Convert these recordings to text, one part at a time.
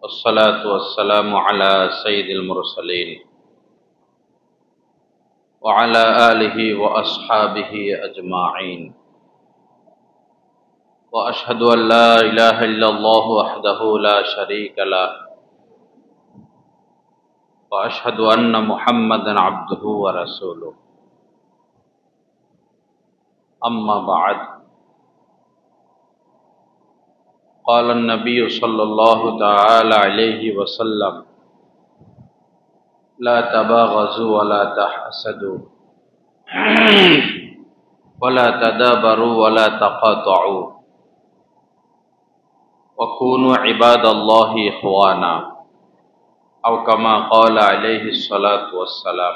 والصلاة والسلام على سيد المرسلين وعلى آله وأصحابه أجمعين وأشهد أن لا إله إلا الله وحده لا شريك له وأشهد أن محمدا عبده ورسوله أما بعد قال النبي صلى الله تعالى عليه وسلم لا تباغضوا ولا تحسدوا ولا تدابروا ولا تقاطعوا وكونوا عباد الله إخوانا أو كما قال عليه الصلاة والسلام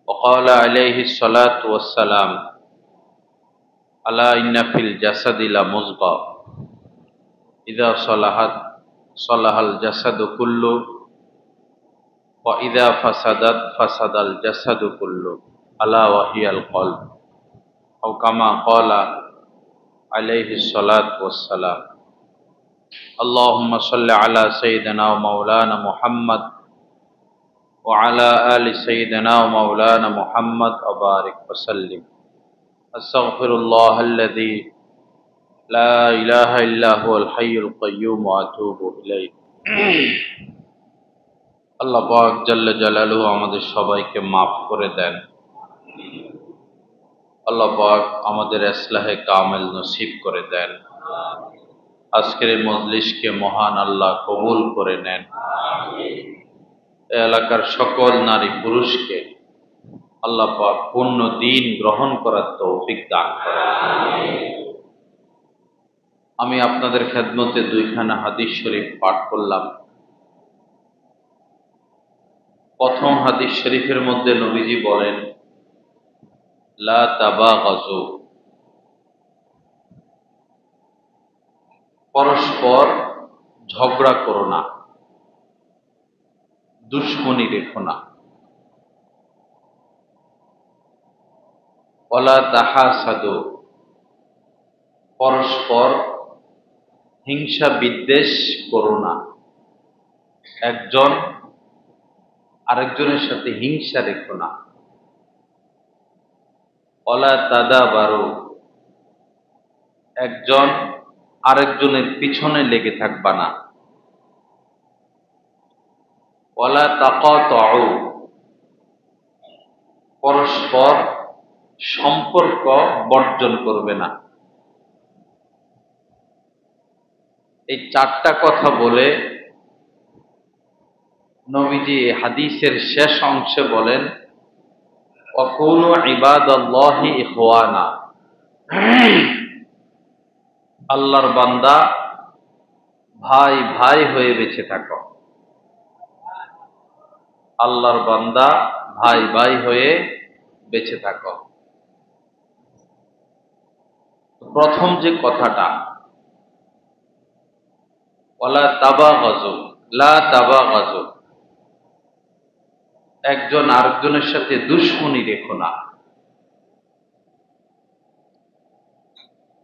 وقال عليه الصلاة والسلام ألا إن في الجسد لمضغة إذا صلحت صلح الجسد كله وإذا فسدت فسد الجسد كله ألا وهي القلب أو كما قال عليه الصلاة والسلام اللهم صل على سيدنا ومولانا محمد وعلى آل سيدنا ومولانا محمد وبارك وسلم أستغفر الله الذي لا إله إلا هو الحي القيوم وأتوب إليه আল্লাহ পাক জাল্লা জালালুহু আমাদের সবাইকে মাফ করে দেন। আল্লাহ পাক আমাদের ইসলাহে কামেল নসিব করে দেন। আজকের এই মজলিসকে মহান আল্লাহ কবুল করে নেন। এই এলাকার সকল নারী পুরুষকে আল্লাহ পাক পূর্ণ দ্বীন গ্রহণ করার তৌফিক দান করেন। আমি আপনাদের খেদমতে দুইখানা হাদিস শরীফ পাঠ করলাম। প্রথম হাদিস শরীফের মধ্যে নবীজি বলেন লা তাবাগাজু, পরস্পর ঝগড়া করো না, দুশমনী রেখো না। ওয়ালা তাহাসাদু, পরস্পর হিংসা বিদ্বেষ করো না, একজন আরেকজনের সাথে হিংসা রেখো না। ওয়ালা তাদাবারু, একজন আরেকজনের পিছনে লেগে থাকবা না। ওয়ালা তাকাতাউ, পরস্পর সম্পর্ক বর্জন করবে না। এই চারটা কথা বলে নবীজি হাদিসের শেষ অংশে বলেন ওয়াকুনু ইবাদাল্লাহি ইখওয়ানা, আল্লাহর বান্দা ভাই ভাই হয়ে বেঁচে থাকো। আল্লাহর বান্দা ভাই ভাই হয়ে বেঁচে থাকো। প্রথম যে কথাটা ওয়ালা তাবাগাজু, লা তাবাগাজু, একজন আরেকজনের সাথে দুশমনী রেখো না।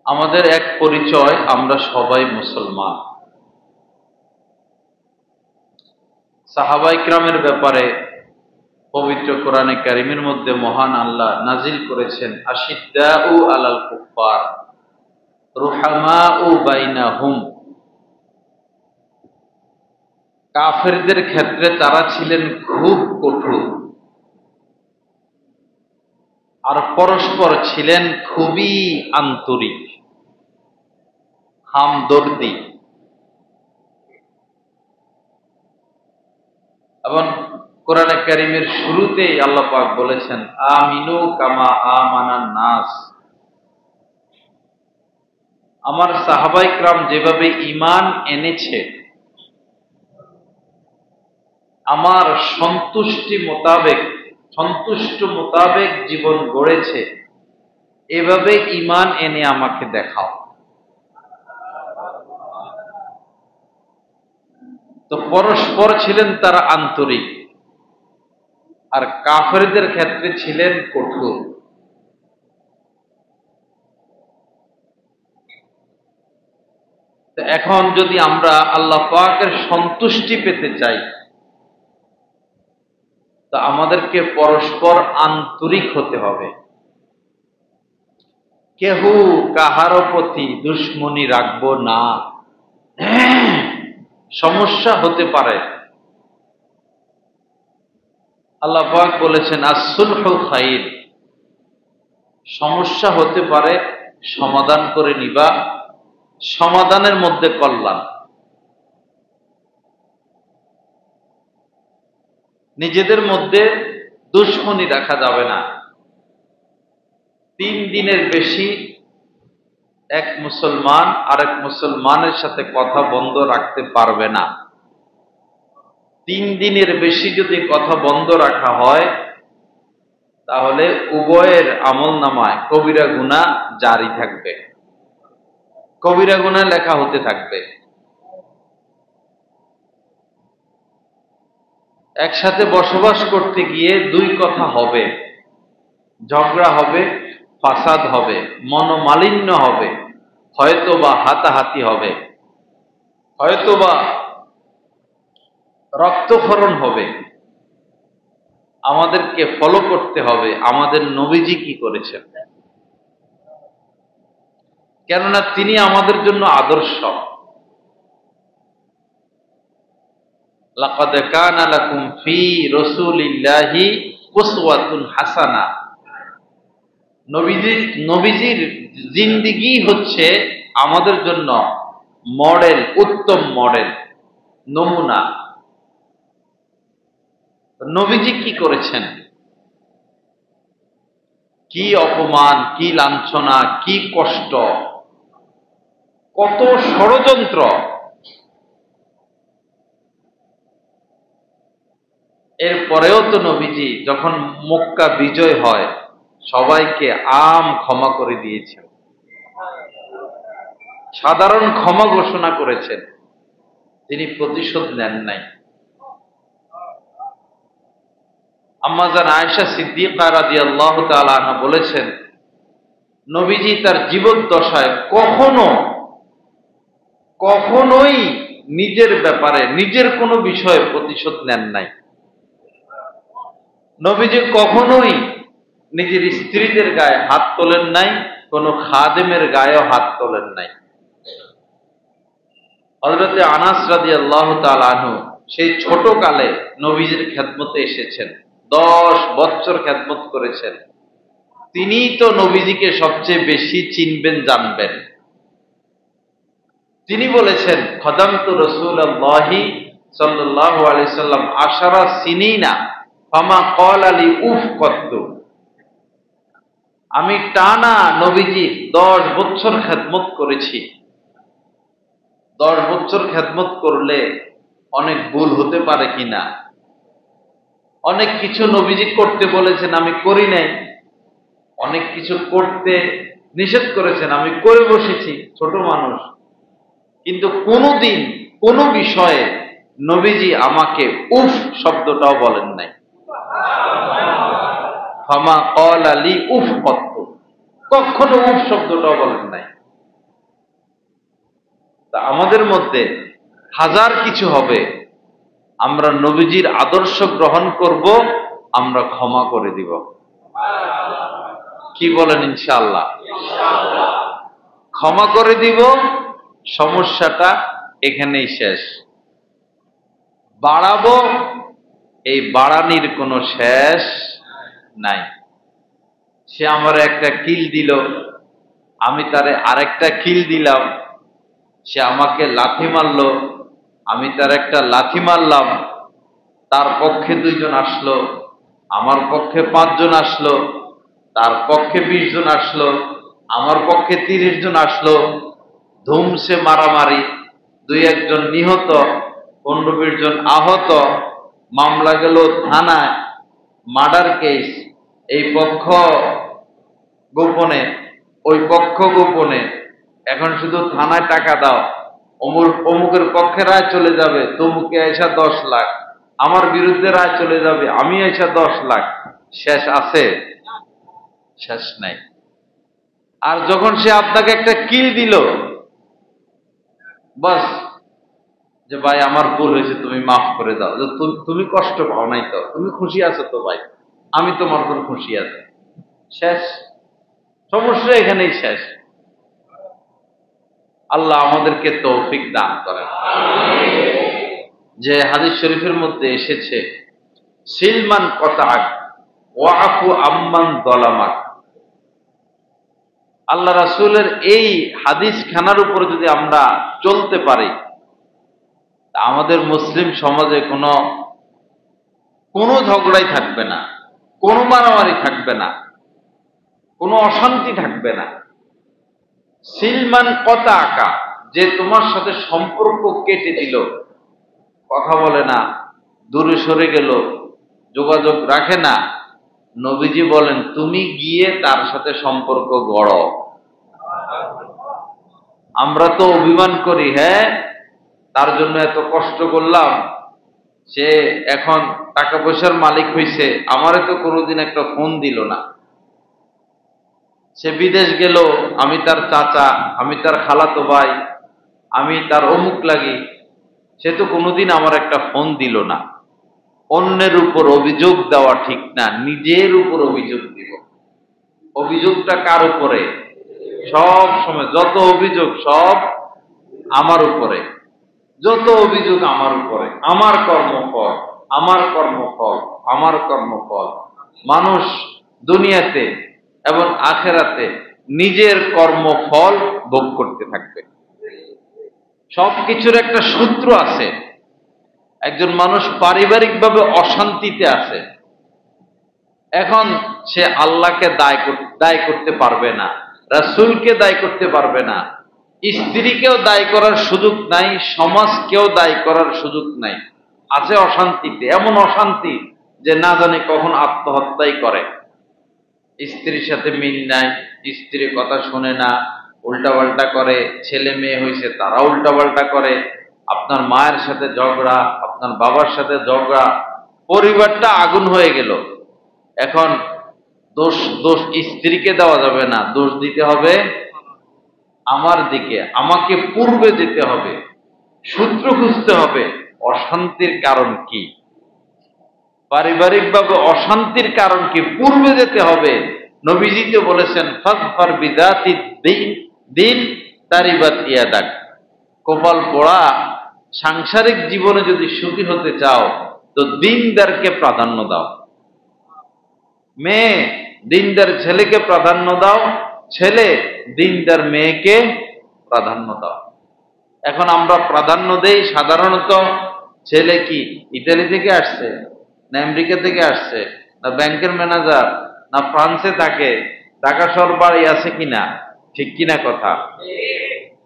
আমাদের এক পরিচয়, আমরা সবাই মুসলমান। সাহাবায়ে কিরামের ব্যাপারে পবিত্র কোরআনে কারিমের মধ্যে মহান আল্লাহ নাজিল করেছেন আশিদ্দাউ আলাল কুফার রুহামাউ বাইনাহুম, কাফেরদের ক্ষেত্রে তারা ছিলেন খুব কঠোর আর পরস্পর ছিলেন খুবই আন্তরিক, হামদর্দি। এবং কোরআনে কারিমের শুরুতেই আল্লাহ পাক বলেছেন আমিনু কামা আমানান নাস, আমার সাহাবায়ে কিরাম যেভাবে ঈমান এনেছে, আমার সন্তুষ্ট মোতাবেক জীবন গড়েছে, এভাবে ঈমান এনে আমাকে দেখাও। তো পরস্পর ছিলেন তারা আন্তরিক, আর কাফেরদের ক্ষেত্রে ছিলেন কঠোর। তো এখন যদি আমরা আল্লাহ পাকের সন্তুষ্টি পেতে চাই, তা আমাদেরকে পরস্পর আন্তরিক হতে হবে। কেহ কাহারও প্রতি দুশ্মনী রাখবো না। সমস্যা হতে পারে, আল্লাহ পাক বলেছেন আস-সুলহু খাইর, সমস্যা হতে পারে, সমাধান করে নিবা, সমাধানের মধ্যে কল্যাণ। নিজেদের মধ্যে দুশ্মনী রাখা যাবে না। 3 দিনের বেশি এক মুসলমান আরেক মুসলমানের সাথে কথা বন্ধ রাখতে পারবে না। 3 দিনের বেশি যদি কথা বন্ধ রাখা হয়, তাহলে উভয়ের আমলনামায় কবিরা গুনাহ জারি থাকবে, কবিরা গুনাহ লেখা হতে থাকবে। একসাথে বসবাস করতে গিয়ে 2 কথা হবে, ঝগড়া হবে, ফাসাদ হবে, মনোমালিন্য হবে, হয়তোবা হাতাহাতি হবে, হয়তোবা রক্তক্ষরণ হবে। আমাদেরকে ফলো করতে হবে আমাদের নবীজি কি করেছেন, কেননা তিনি আমাদের জন্য আদর্শ। লাকাদ কানা লাকুম ফি রাসূলিল্লাহি উসওয়াতুন হাসানা। নবীজির জিন্দেগি হচ্ছে আমাদের জন্য মডেল, উত্তম মডেল, নমুনা। নবীজি কি করেছেন, কি অপমান, কি লাঞ্ছনা, কি কষ্ট, কত ষড়যন্ত্র। এরপরেও তো নবীজি যখন মক্কা বিজয় হয়, সবাইকে ক্ষমা করে দিয়েছেন, সাধারণ ক্ষমা ঘোষণা করেছেন, তিনি প্রতিশোধ নেন নাই। আম্মা জান আয়েশা সিদ্দিকা রাদিয়াল্লাহু তাআলা আনহা বলেছেন, নবীজি তার জীবদ্দশায় কখনোই নিজের ব্যাপারে, নিজের কোনো বিষয়ে প্রতিশোধ নেন নাই। নবীজি কখনোই নিজের স্ত্রীদের গায়ে হাত তোলেন নাই, কোনো খাদেমের গায়েও হাত তোলেন নাই। হযরতে আনাস রাদিয়াল্লাহু তাআলা আনহু সেই ছোট কালে নবীজির খেদমতে এসেছেন, 10 বছর খেদমত করেছেন। তিনিই তো নবীজিকে সবচেয়ে বেশি চিনবেন, জানবেন। তিনি বলেছেন, খাদামতু রাসূলুল্লাহি সাল্লাল্লাহু আলাইহি সাল্লাম আশারা সিনিনা ফামা ক্বালা লি উফ কত্তু। আমি টানা নবীজি 10 বছর খেদমত করেছি। 10 বছর খেদমত করলে অনেক ভুল হতে পারে কিনা, অনেক কিছু নবীজি করতে বলেছেন, আমি করি নাই। অনেক কিছু করতে নিষেধ করেছেন, আমি করে বসেছি, ছোট মানুষ। কিন্তু কোনোদিন কোনো বিষয়ে নবীজি আমাকে উফ শব্দটাও বলেন নাই। ফামা ক্বালা লি উফ কত্তু, কখনো উফ শব্দটাও বলেন নাই। তা আমাদের মধ্যে হাজার কিছু হবে, আমরা নবীজির আদর্শ গ্রহণ করব, আমরা ক্ষমা করে দিব। কি বলেন ইনশাআল্লাহ? ক্ষমা করে দিব, সমস্যাটা এখানেই শেষ। বাড়াবো, এই বাড়ানির কোনো শেষ নাই। সে আমার একটা কিল দিল, আমি তারে আরেকটা কিল দিলাম। সে আমাকে লাথি মারলো, আমি তার একটা লাথি মারলাম। তার পক্ষে 2 জন আসলো, আমার পক্ষে 5 জন আসলো, তার পক্ষে 20 জন আসলো, আমার পক্ষে 30 জন আসলো। ধুমসে মারামারি, 2-1 জন নিহত, 15-20 জন আহত। মামলা গেল থানায়, মার্ডার কেস। এই পক্ষ গোপনে, ওই পক্ষ গোপনে। এখন শুধু থানায় টাকা দাও, অমুকের পক্ষে রায় চলে যাবে, তমুকে আইসা 10 লাখ, আমার বিরুদ্ধে রায় চলে যাবে, আমি আইসা 10 লাখ। শেষ আছে? শেষ নাই। আর যখন সে আপনাকে একটা কিল দিল, বাস, যে ভাই আমার ভুল হয়েছে, তুমি মাফ করে দাও। তুমি কষ্ট পাও নাই তো, তুমি খুশি আছো তো ভাই, আমি তোমার উপর খুশি আছি, শেষ। সমস্যা এখানেই শেষ। আল্লাহ আমাদেরকে তৌফিক দান করেন। যে হাদিস শরীফের মধ্যে এসেছে, সিলমান কতাক ওয়াফু আম্মান দলামাক, আল্লাহ রাসূলের এই হাদিস খানার উপর যদি আমরা চলতে পারি, আমাদের মুসলিম সমাজে কোনো ঝগড়াই থাকবে না, কোনো মারামারি থাকবে না, কোনো অশান্তি থাকবে না। সিলমান কতা আঁকা, যে তোমার সাথে সম্পর্ক কেটে দিল, কথা বলে না, দূরে সরে গেল, যোগাযোগ রাখে না, নবীজি বলেন তুমি গিয়ে তার সাথে সম্পর্ক গড়ো। আমরা তো অভিমান করি, হ্যাঁ তার জন্য এত কষ্ট করলাম, সে এখন টাকা পয়সার মালিক হইছে, আমারে তো কোনোদিন একটা ফোন দিল না। সে বিদেশ গেল, আমি তার চাচা, আমি তার খালাতো ভাই, আমি তার অমুক লাগি, সে তো কোনোদিন আমার একটা ফোন দিল না। অন্যের উপর অভিযোগ দেওয়া ঠিক না, নিজের উপর অভিযোগ দিব। অভিযোগটা কার উপরে? সব সময় যত অভিযোগ সব আমার উপরে, যত অভিযোগ আমার উপরে, আমার কর্মফল, আমার কর্মফল, আমার কর্মফল। মানুষ দুনিয়াতে এবং আখেরাতে নিজের কর্মফল ভোগ করতে থাকবে। সবকিছুর একটা সূত্র আছে। একজন মানুষ পারিবারিকভাবে অশান্তিতে আছে, এখন সে আল্লাহকে দায় করতে পারবে না, রাসূলকে দায় করতে পারবে না, স্ত্রীকেও দায়ী করার সুযোগ নাই, সমাজকেও দায়ী করার সুযোগ নাই। আছে অশান্তিতে, এমন অশান্তি যে না জানে কখন আত্মহত্যাই করে। স্ত্রীর সাথে মিল নাই, স্ত্রীর কথা শোনে না, উল্টাপাল্টা করে, ছেলে মেয়ে হয়েছে তারা উল্টাপাল্টা করে, আপনার মায়ের সাথে ঝগড়া, আপনার বাবার সাথে ঝগড়া, পরিবারটা আগুন হয়ে গেল। এখন দোষ দোষ স্ত্রীকে দেওয়া যাবে না, দোষ দিতে হবে আমার দিকে, আমাকে পূর্বে যেতে হবে, সূত্র খুঁজতে হবে। অশান্তির কারণ কি? পারিবারিকভাবে অশান্তির কারণ কি? পূর্বে যেতে হবে। নবীজি তো বলেছেন ফাযফার বিযাতি দিন তারিবাত ইয়াদাক, কপাল পোড়া, সাংসারিক জীবনে যদি সুখী হতে চাও তো দিনদারকে প্রাধান্য দাও। মেয়ে দিনদার ছেলেকে প্রাধান্য দাও, ছেলে দিনদার মেয়েকে প্রাধান্য দাও। এখন আমরা প্রাধান্য দেই সাধারণত, ছেলে কি ইতালি থেকে আসছে, না আমেরিকা থেকে আসছে, না ব্যাংকের ম্যানেজার, না ফ্রান্সে থাকে, ঢাকা শহর বাড়ি আছে কিনা, ঠিক কিনা কথা?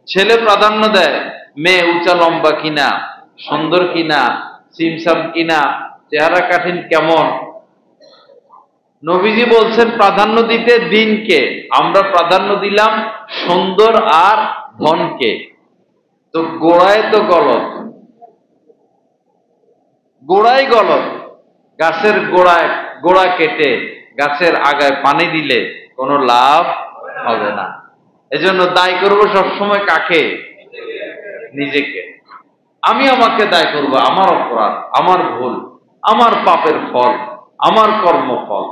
ছেলে প্রাধান্য দেয় মেয়ে উঁচা লম্বা কিনা, সুন্দর কিনা, সিমসাম কিনা, চেহারা কাঠিন কেমন। নবীজি বলছেন প্রাধান্য দিতে দিনকে, আমরা প্রাধান্য দিলাম সুন্দর আর ধনকে। তো গোড়ায় তো গলত, গোড়াই গলত। গাছের গোড়া কেটে গাছের আগায় পানি দিলে কোনো লাভ হবে না। এজন্য দায়ী করবো সবসময় কাকে? নিজেকে। আমি আমাকে দায়ী করবো, আমার অপরাধ, আমার ভুল, আমার পাপের ফল, আমার কর্মফল।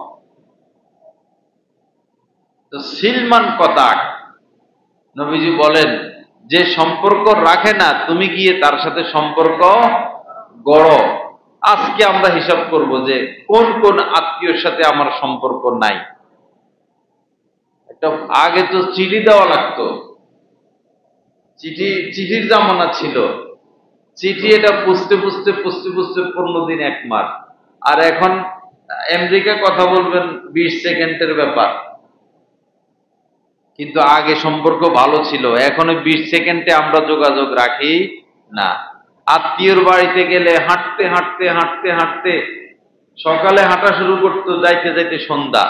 তো সিলমান কতাক, নবীজি বলেন যে সম্পর্ক রাখে না, তুমি গিয়ে তার সাথে সম্পর্ক গড়ো। আজকে আমরা হিসাব করব যে কোন কোন আত্মীয়র সাথে আমার সম্পর্ক নাই। একটা আগে তো চিঠি দেওয়া লাগতো, চিঠির জামানা ছিল। চিঠি এটা পুষতে 15 দিন 1 মাস। আর এখন আমেরিকা কথা বলবেন 20 সেকেন্ডের ব্যাপার। কিন্তু আগে সম্পর্ক ভালো ছিল, এখন 20 সেকেন্ডে আমরা যোগাযোগ রাখি না। আত্মীয়র বাড়িতে গেলে হাঁটতে হাঁটতে হাঁটতে হাঁটতে সকালে হাঁটা শুরু করতো, যাইতে যাইতে সন্ধ্যা।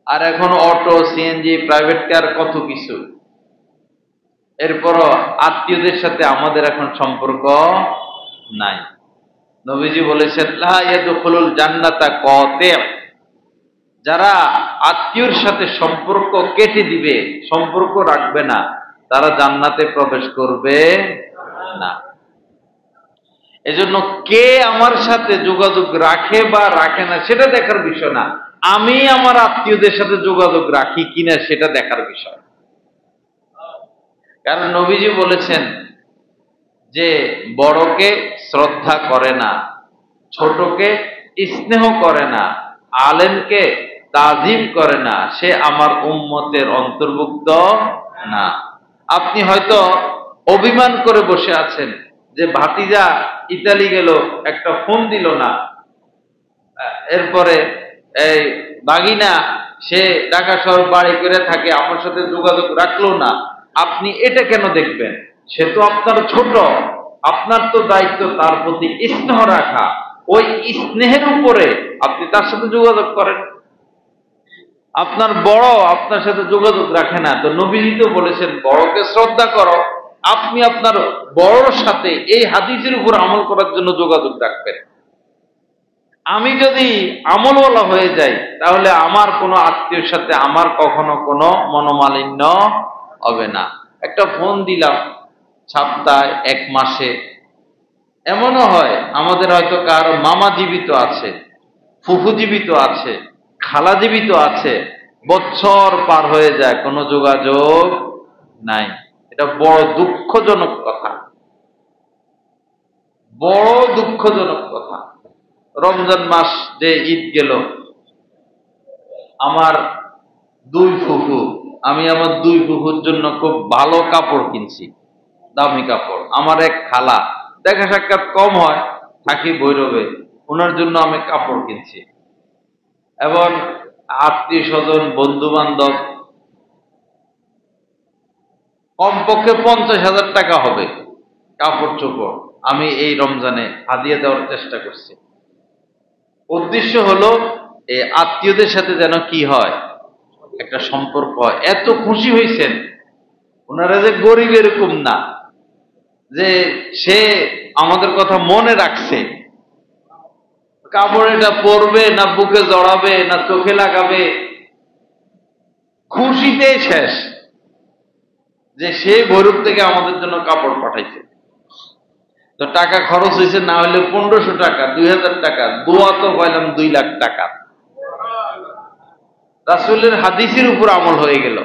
আর এখন অটো, সিএনজি, প্রাইভেট কার, কত কিছু। এরপরও আত্মীয়দের সাথে আমাদের এখন সম্পর্ক নাই। নবীজি বলেছেন লা ইয়াদখুলুল জান্নাতা কাতি', যারা আত্মীয়র সাথে সম্পর্ক কেটে দিবে, সম্পর্ক রাখবে না, তারা জান্নাতে প্রবেশ করবে না। এজন্য কে আমার সাথে যোগাযোগ রাখে বা রাখে না সেটা দেখার বিষয় না, আমি আমার আত্মীয়দের সাথে যোগাযোগ রাখি কিনা সেটা দেখার বিষয়। কারণ নবীজি বলেছেন যে বড়কে শ্রদ্ধা করে না, ছোটকে স্নেহ করে না, আলেমকে তাজিম করে না, সে আমার উম্মতের অন্তর্ভুক্ত না। আপনি হয়তো অভিমান করে বসে আছেন যে ভাতিজা ইতালি গেল, একটা ফোন দিল না, এরপরে এই বাগিনা সে ঢাকা শহর বাড়ি করে থাকে, আমার সাথে যোগাযোগ রাখলো না। আপনি এটা কেন দেখবেন? সে তো আপনার ছোট, আপনার তো দায়িত্ব তার প্রতি স্নেহ রাখা। ওই স্নেহের উপরে আপনি তার সাথে যোগাযোগ করেন। আপনার বড় আপনার সাথে যোগাযোগ রাখে না, তো নবীজি তো বলেছেন বড়কে শ্রদ্ধা করো। আপনি আপনার বড়র সাথে এই হাদিসের উপর আমল করার জন্য যোগাযোগ রাখবেন। আমি যদি আমলওয়ালা হয়ে যাই তাহলে আমার কোনো আত্মীয়ের সাথে আমার কখনো কোনো মনোমালিন্য হবে না। একটা ফোন দিলাম সপ্তাহে, এক মাসে, এমনও হয় আমাদের হয়তো কারো মামা জীবিত আছে, ফুফু জীবিত আছে, খালা জীবিত আছে, বছর পার হয়ে যায়, কোনো যোগাযোগ নাই। এটা বড় দুঃখজনক কথা, বড় দুঃখজনক কথা। রমজান মাস যে ঈদ গেল, আমার দুই ফুফু, আমি আমার দুই ফুফুর জন্য খুব ভালো কাপড় কিনছি, দামি কাপড়। আমার এক খালা, দেখা সাক্ষাৎ কম হয়, থাকি ভৈরবে, ওনার জন্য আমি কাপড় কিনছি। এবং আত্মীয় স্বজন, বন্ধু বান্ধব, কমপক্ষে 50,000 টাকা হবে কাপড় চোপড় আমি এই রমজানে হাদিয়া দেওয়ার চেষ্টা করছি। উদ্দেশ্য হলো এই আত্মীয়দের সাথে যেন কি হয়, একটা সম্পর্ক হয়। এত খুশি হয়েছেন ওনারা যে গরিব এরকম না, যে সে আমাদের কথা মনে রাখছে, কাপড় এটা পরবে না বুকে জড়াবে না চোখে লাগাবে, খুশিতে শেষ যে সে ভৈরব থেকে আমাদের জন্য কাপড় পাঠাইছে। তো টাকা খরচ হয়েছে না হলে 1500 টাকা, 2000 টাকা, দোয়া তো পাইলাম 2 লাখ টাকা। রাসূলের হাদিসের উপর আমল হয়ে গেল।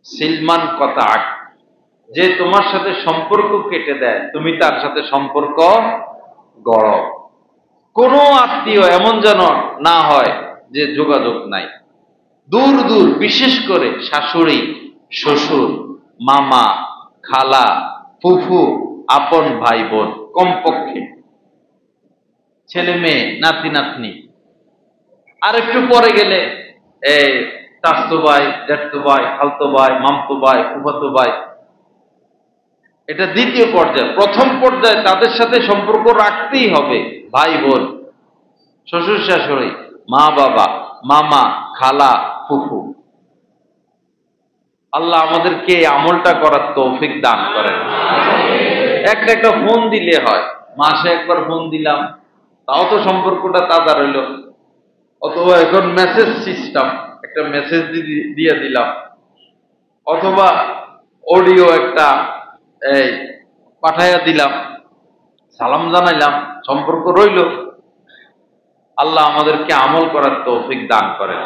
সিলমান কথা, যে তোমার সাথে সম্পর্ক কেটে দেয় তুমি তার সাথে সম্পর্ক গড়ো। কোনো আত্মীয় এমন যেন না হয় যে যোগাযোগ নাই। দূর দূর, বিশেষ করে শাশুড়ি, শ্বশুর, মামা, খালা, ফুফু, আপন ভাই বোন, কমপক্ষে ছেলে মেয়ে, নাতি নাতনি। আর একটু পরে গেলে এই চাচতো ভাই, জ্যাঠতো ভাই, খালতো ভাই, মামতো ভাই, ফুফাতো ভাই। এটা দ্বিতীয় পর্যায়ে। প্রথম পর্যায়ে তাদের সাথে সম্পর্ক রাখতেই হবে, ভাই বোন, শ্বশুর শাশুড়ি, মা বাবা, মামা, খালা, ফুফু। আল্লাহ আমাদেরকে আমলটা করার তৌফিক দান করেন। একটা একটা ফোন দিলে হয়, মাসে একবার ফোন দিলাম, তাও তো সম্পর্কটা তাজা রইল। অথবা এখন মেসেজ সিস্টেম, একটা মেসেজ দিয়ে দিলাম, অথবা অডিও একটা এই পাঠাইয়া দিলাম, সালাম জানাইলাম, সম্পর্ক রইল। আল্লাহ আমাদেরকে আমল করার তৌফিক দান করেন।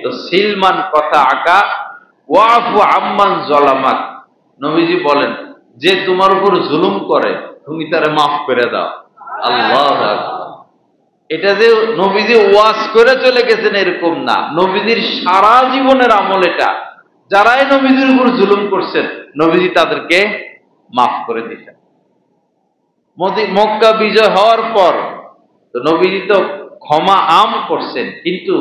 তো সিলমান কথা আকা ওয়াফু আম্মান জলামাক, নবীজি বলেন যে তোমার উপর জুলুম করে তুমি তারে মাফ করে দাও। আল্লাহু আকবার। এটা যে নবীজি ওয়াজ করে চলে গেছেন এরকম না, নবীজির সারা জীবনের আমল এটা। যারাই নবীজির উপর জুলুম করছেন নবীজি তাদেরকে মাফ করে দিতেন। মক্কা বিজয় হওয়ার পর তো নবীজি তো ক্ষমা আম করছেন, কিন্তু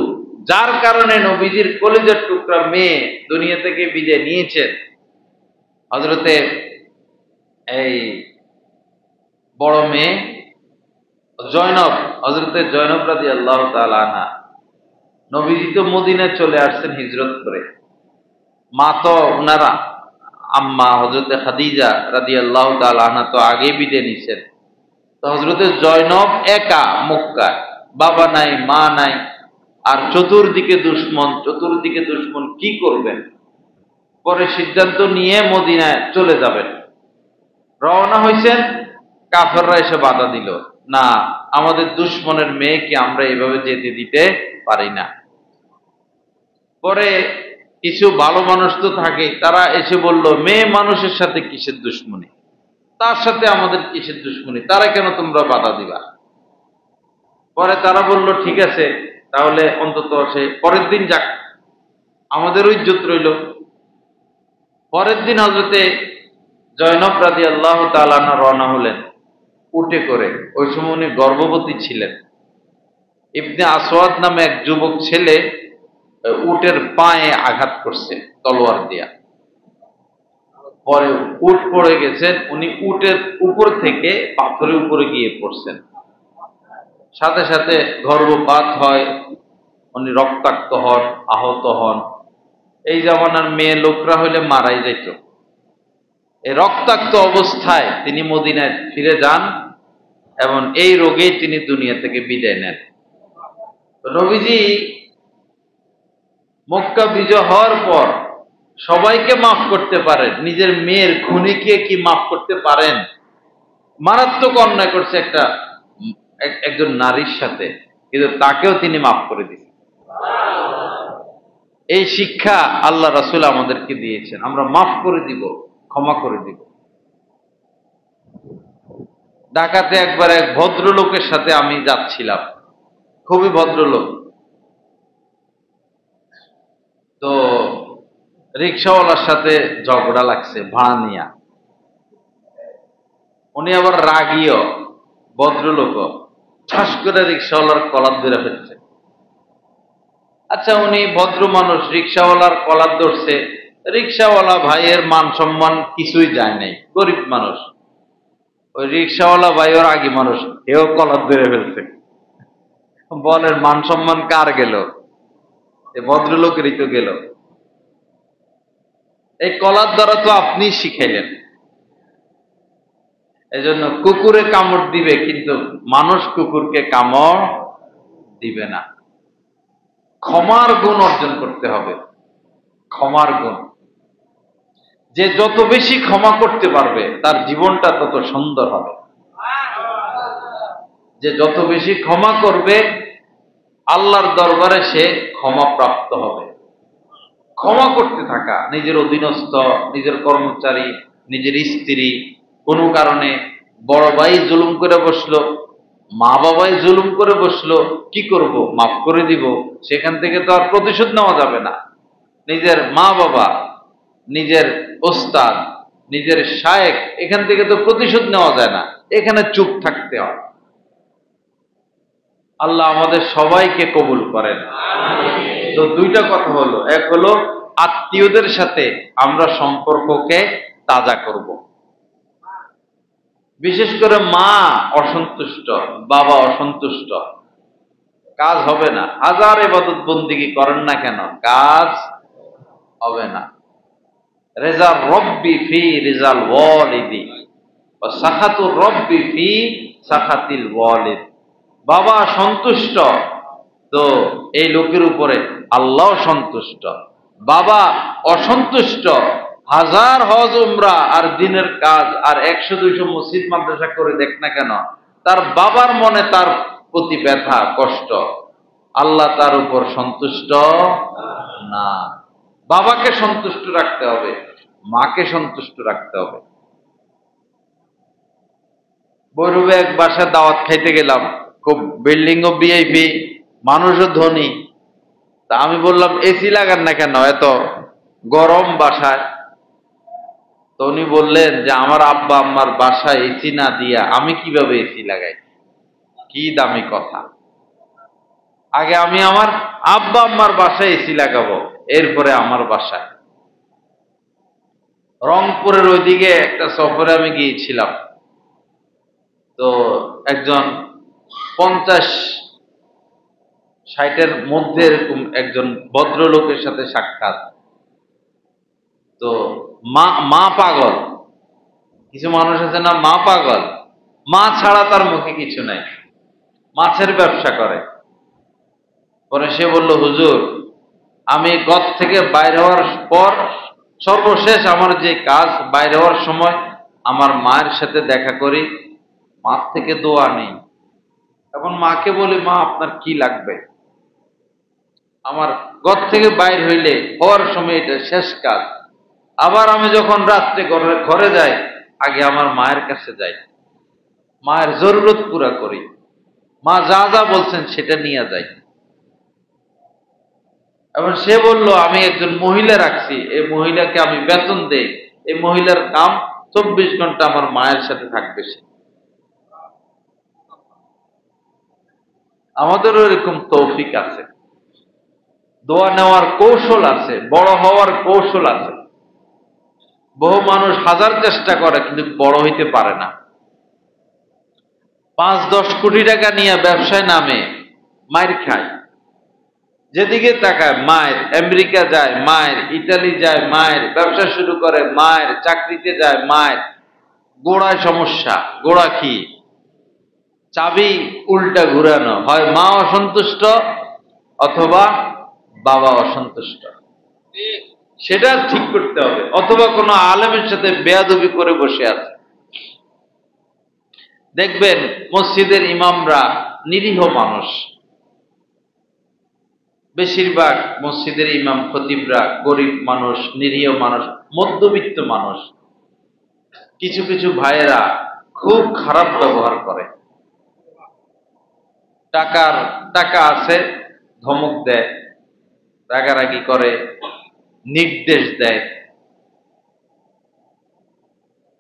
যার কারণে নবীজির কলিজার টুকরা মেয়ে দুনিয়া থেকে বিদায় নিয়েছেন, হযরতে এই বড় মেয়ে জয়নব, হযরতে জয়নব রাদিয়াল্লাহু তাআলা আনহা। নবীজি তো মদিনায় চলে আসছেন হিজরত করে, মা তো উনারা আম্মা হযরতে খাদিজা রাদিয়াল্লাহু তাআলা আনহা তো আগেই বিদায় নিছেন। তো হযরতে জয়নব একা মক্কায়, বাবা নাই, মা নাই, আর চতুর্দিকে দুশমন কি করবেন? পরে সিদ্ধান্ত নিয়ে মদিনায় চলে যাবেন। রওনা হয়েছেন, কাফেররা এসে বাধা দিল, না, আমাদের দুশমনের মেয়েকে আমরা এভাবে যেতে দিতে পারি না। পরে কিছু ভালো মানুষ তো থাকে, তারা এসে বলল, মেয়ে মানুষের সাথে কিসের দুশমনি, তার সাথে আমাদের কিসের দুশমনি, তারা কেন তোমরা বাধা দিবা? পরে তারা বলল, ঠিক আছে, তাহলে অন্তত সে পরের দিন যাক, আমাদেরও ইজ্জত রইল। পরের দিন হযরতে জয়নব রাদিয়াল্লাহু তাআলা আনহা রওনা হলেন উটে করে। ওই সময় উনি গর্ভবতী ছিলেন। ইবনে আসওয়াদ নামে এক যুবক ছেলে উটের পায়ে আঘাত করছে তলোয়ার দিয়া। পরে উট পড়ে গেছেন, উনি উটের উপর থেকে পাথরের উপরে গিয়ে পড়ছেন। সাথে সাথে গর্ভপাত হয়, উনি রক্তাক্ত হন, আহত হন। এই জামানার মেয়ে লোকরা হইলে মারাই যেত। এই রক্তাক্ত অবস্থায় তিনি মদিনায় ফিরে যান এবং এই রোগেই তিনি দুনিয়া থেকে বিদায় নেন। নবীজি মক্কা বিজয় হওয়ার পর সবাইকে মাফ করতে পারেন, নিজের মেয়ের খুনিকে কি মাফ করতে পারেন? মারাত্মক অন্যায় করছে একজন নারীর সাথে, কিন্তু তাকেও তিনি মাফ করে দিয়েছেন। এই শিক্ষা আল্লাহ রাসূল আমাদেরকে দিয়েছেন, আমরা মাফ করে দিব, ক্ষমা করে দিব। ঢাকাতে একবার এক ভদ্রলোকের সাথে আমি যাচ্ছিলাম, খুবই ভদ্রলোক। তো রিক্সাওয়ালার সাথে ঝগড়া লাগছে ভাড়া নিয়া। উনি আবার রাগীয় ভদ্রলোক, ঠাস করে রিক্সাওয়ালার কলার ধরে ফেলছে। আচ্ছা, উনি ভদ্র মানুষ, রিক্সাওয়ালার কলার ধরছে, রিক্সাওয়ালা ভাইয়ের মান সম্মান কিছুই যায় নাই, গরিব মানুষ। ওই রিক্সাওয়ালা ভাই ওর আগে মানুষ, এও কলার ধরে ফেলছে। বলেন মান সম্মান কার গেল? ভদ্রলোকেরই তো গেল। এই কলার দ্বারা তো আপনি শিখাইলেন। এজন্য কুকুরে কামড় দিবে, কিন্তু মানুষ কুকুরকে কামড় দিবে না। ক্ষমার গুণ অর্জন করতে হবে, ক্ষমার গুণ। যে যত বেশি ক্ষমা করতে পারবে তার জীবনটা তত সুন্দর হবে। যে যত বেশি ক্ষমা করবে আল্লাহর দরবারে সে ক্ষমা প্রাপ্ত হবে। ক্ষমা করতে থাকা, নিজের অধীনস্থ, নিজের কর্মচারী, নিজের স্ত্রী, কোনো কারণে বড় ভাই জুলুম করে বসলো, মা বাবাই জুলুম করে বসলো, কি করব? মাফ করে দিব। সেখান থেকে তো আর প্রতিশোধ নেওয়া যাবে না। নিজের মা বাবা, নিজের ওস্তাদ, নিজের শায়েখ, এখান থেকে তো প্রতিশোধ নেওয়া যায় না, এখানে চুপ থাকতে হয়। আল্লাহ আমাদের সবাইকে কবুল করেন। তো দুইটা কথা হলো, এক হলো আত্মীয়দের সাথে আমরা সম্পর্ককে তাজা করব। বিশেষ করে মা অসন্তুষ্ট, বাবা অসন্তুষ্ট, কাজ হবে না। হাজার ইবাদত বন্দেগী করেন না কেন, কাজ হবে না। রেজাল রব্বি ফি রিজাল ওয়ালিদি ওয়া সাখাতুর রব্বি ফি সাখাতিল ওয়ালিদ। বাবা সন্তুষ্ট তো এই লোকের উপরে আল্লাহ সন্তুষ্ট। বাবা অসন্তুষ্ট, হাজার হজ উমরা আর দিনের কাজ আর 100-200 মসজিদ মাদ্রাসা করে দেখ না কেন, তার বাবার মনে তার প্রতি ব্যথা কষ্ট, আল্লাহ তার উপর সন্তুষ্ট না। বাবাকে সন্তুষ্ট রাখতে হবে, মাকে সন্তুষ্ট রাখতে হবে। বৈরবে এক বাসায় দাওয়াত খাইতে গেলাম, খুব বিল্ডিং ও ভিআইপি, মানুষও ধনী। তা আমি বললাম, এসি লাগান না কেন, এত গরম বাসায়? তো উনি বললেন যে আমার আব্বা আম্মার বাসায় এসি না দিয়া আমি কিভাবে এসি লাগাই? কি দামি কথা! আগে আমি আমার আব্বা আম্মার বাসায় এসি লাগাবো, এরপরে আমার বাসায়। রংপুরের ওইদিকে একটা সফরে আমি গিয়েছিলাম। তো একজন 50-60-এর মধ্যে এরকম একজন ভদ্রলোকের সাথে সাক্ষাৎ। তো মা পাগল, কিছু মানুষ আছে না, মা পাগল, মা ছাড়া তার মুখে কিছু নাই, মাছের ব্যবসা করে। পরে সে বলল, হুজুর, আমি ঘর থেকে বাইর হওয়ার পর সর্বশেষ আমার যে কাজ, বাইরে হওয়ার সময় আমার মায়ের সাথে দেখা করি, মার থেকে দোয়া নেই। এখন মাকে বলি, মা আপনার কি লাগবে? আমার ঘর থেকে বাইর হইলে হওয়ার সময় এটা শেষ কাজ। আবার আমি যখন রাত্রে ঘরে যাই, আগে আমার মায়ের কাছে যাই, মায়ের জরুরত পুরা করি, মা যা যা বলছেন সেটা নিয়ে যাই। এবং সে বলল আমি একজন মহিলা রাখছি, এই মহিলাকে আমি বেতন দেই, এই মহিলার কাম 24 ঘন্টা আমার মায়ের সাথে থাকবে। সে আমাদেরও এরকম তৌফিক আছে, দোয়া নেওয়ার কৌশল আছে, বড় হওয়ার কৌশল আছে। বহু মানুষ হাজার চেষ্টা করে কিন্তু বড় হইতে পারে না। 5-10 কোটি টাকা নিয়ে ব্যবসায় নামে, মায়ের খায়। যেদিকে তাকায় মায়ের, আমেরিকা যায় মায়ের, ইতালি যায় মায়ের, ব্যবসা শুরু করে মায়ের, চাকরিতে যায় মায়ের, গোড়ায় সমস্যা। গোড়া কি? চাবি উল্টা ঘুরানো, হয় মা অসন্তুষ্ট অথবা বাবা অসন্তুষ্ট, সেটা ঠিক করতে হবে। অথবা কোনো আলেমের সাথে বেয়াদবি করে বসে আছে। দেখবেন মসজিদের ইমামরা নিরীহ মানুষ, বেশিরভাগ মসজিদের ইমাম খতিবরা গরিব মানুষ, নিরীহ মানুষ, মধ্যবিত্ত মানুষ। কিছু কিছু ভাইয়েরা খুব খারাপ ব্যবহার করে, টাকা আছে, ধমক দেয়, রাগারাগি করে, নির্দেশ দেয়।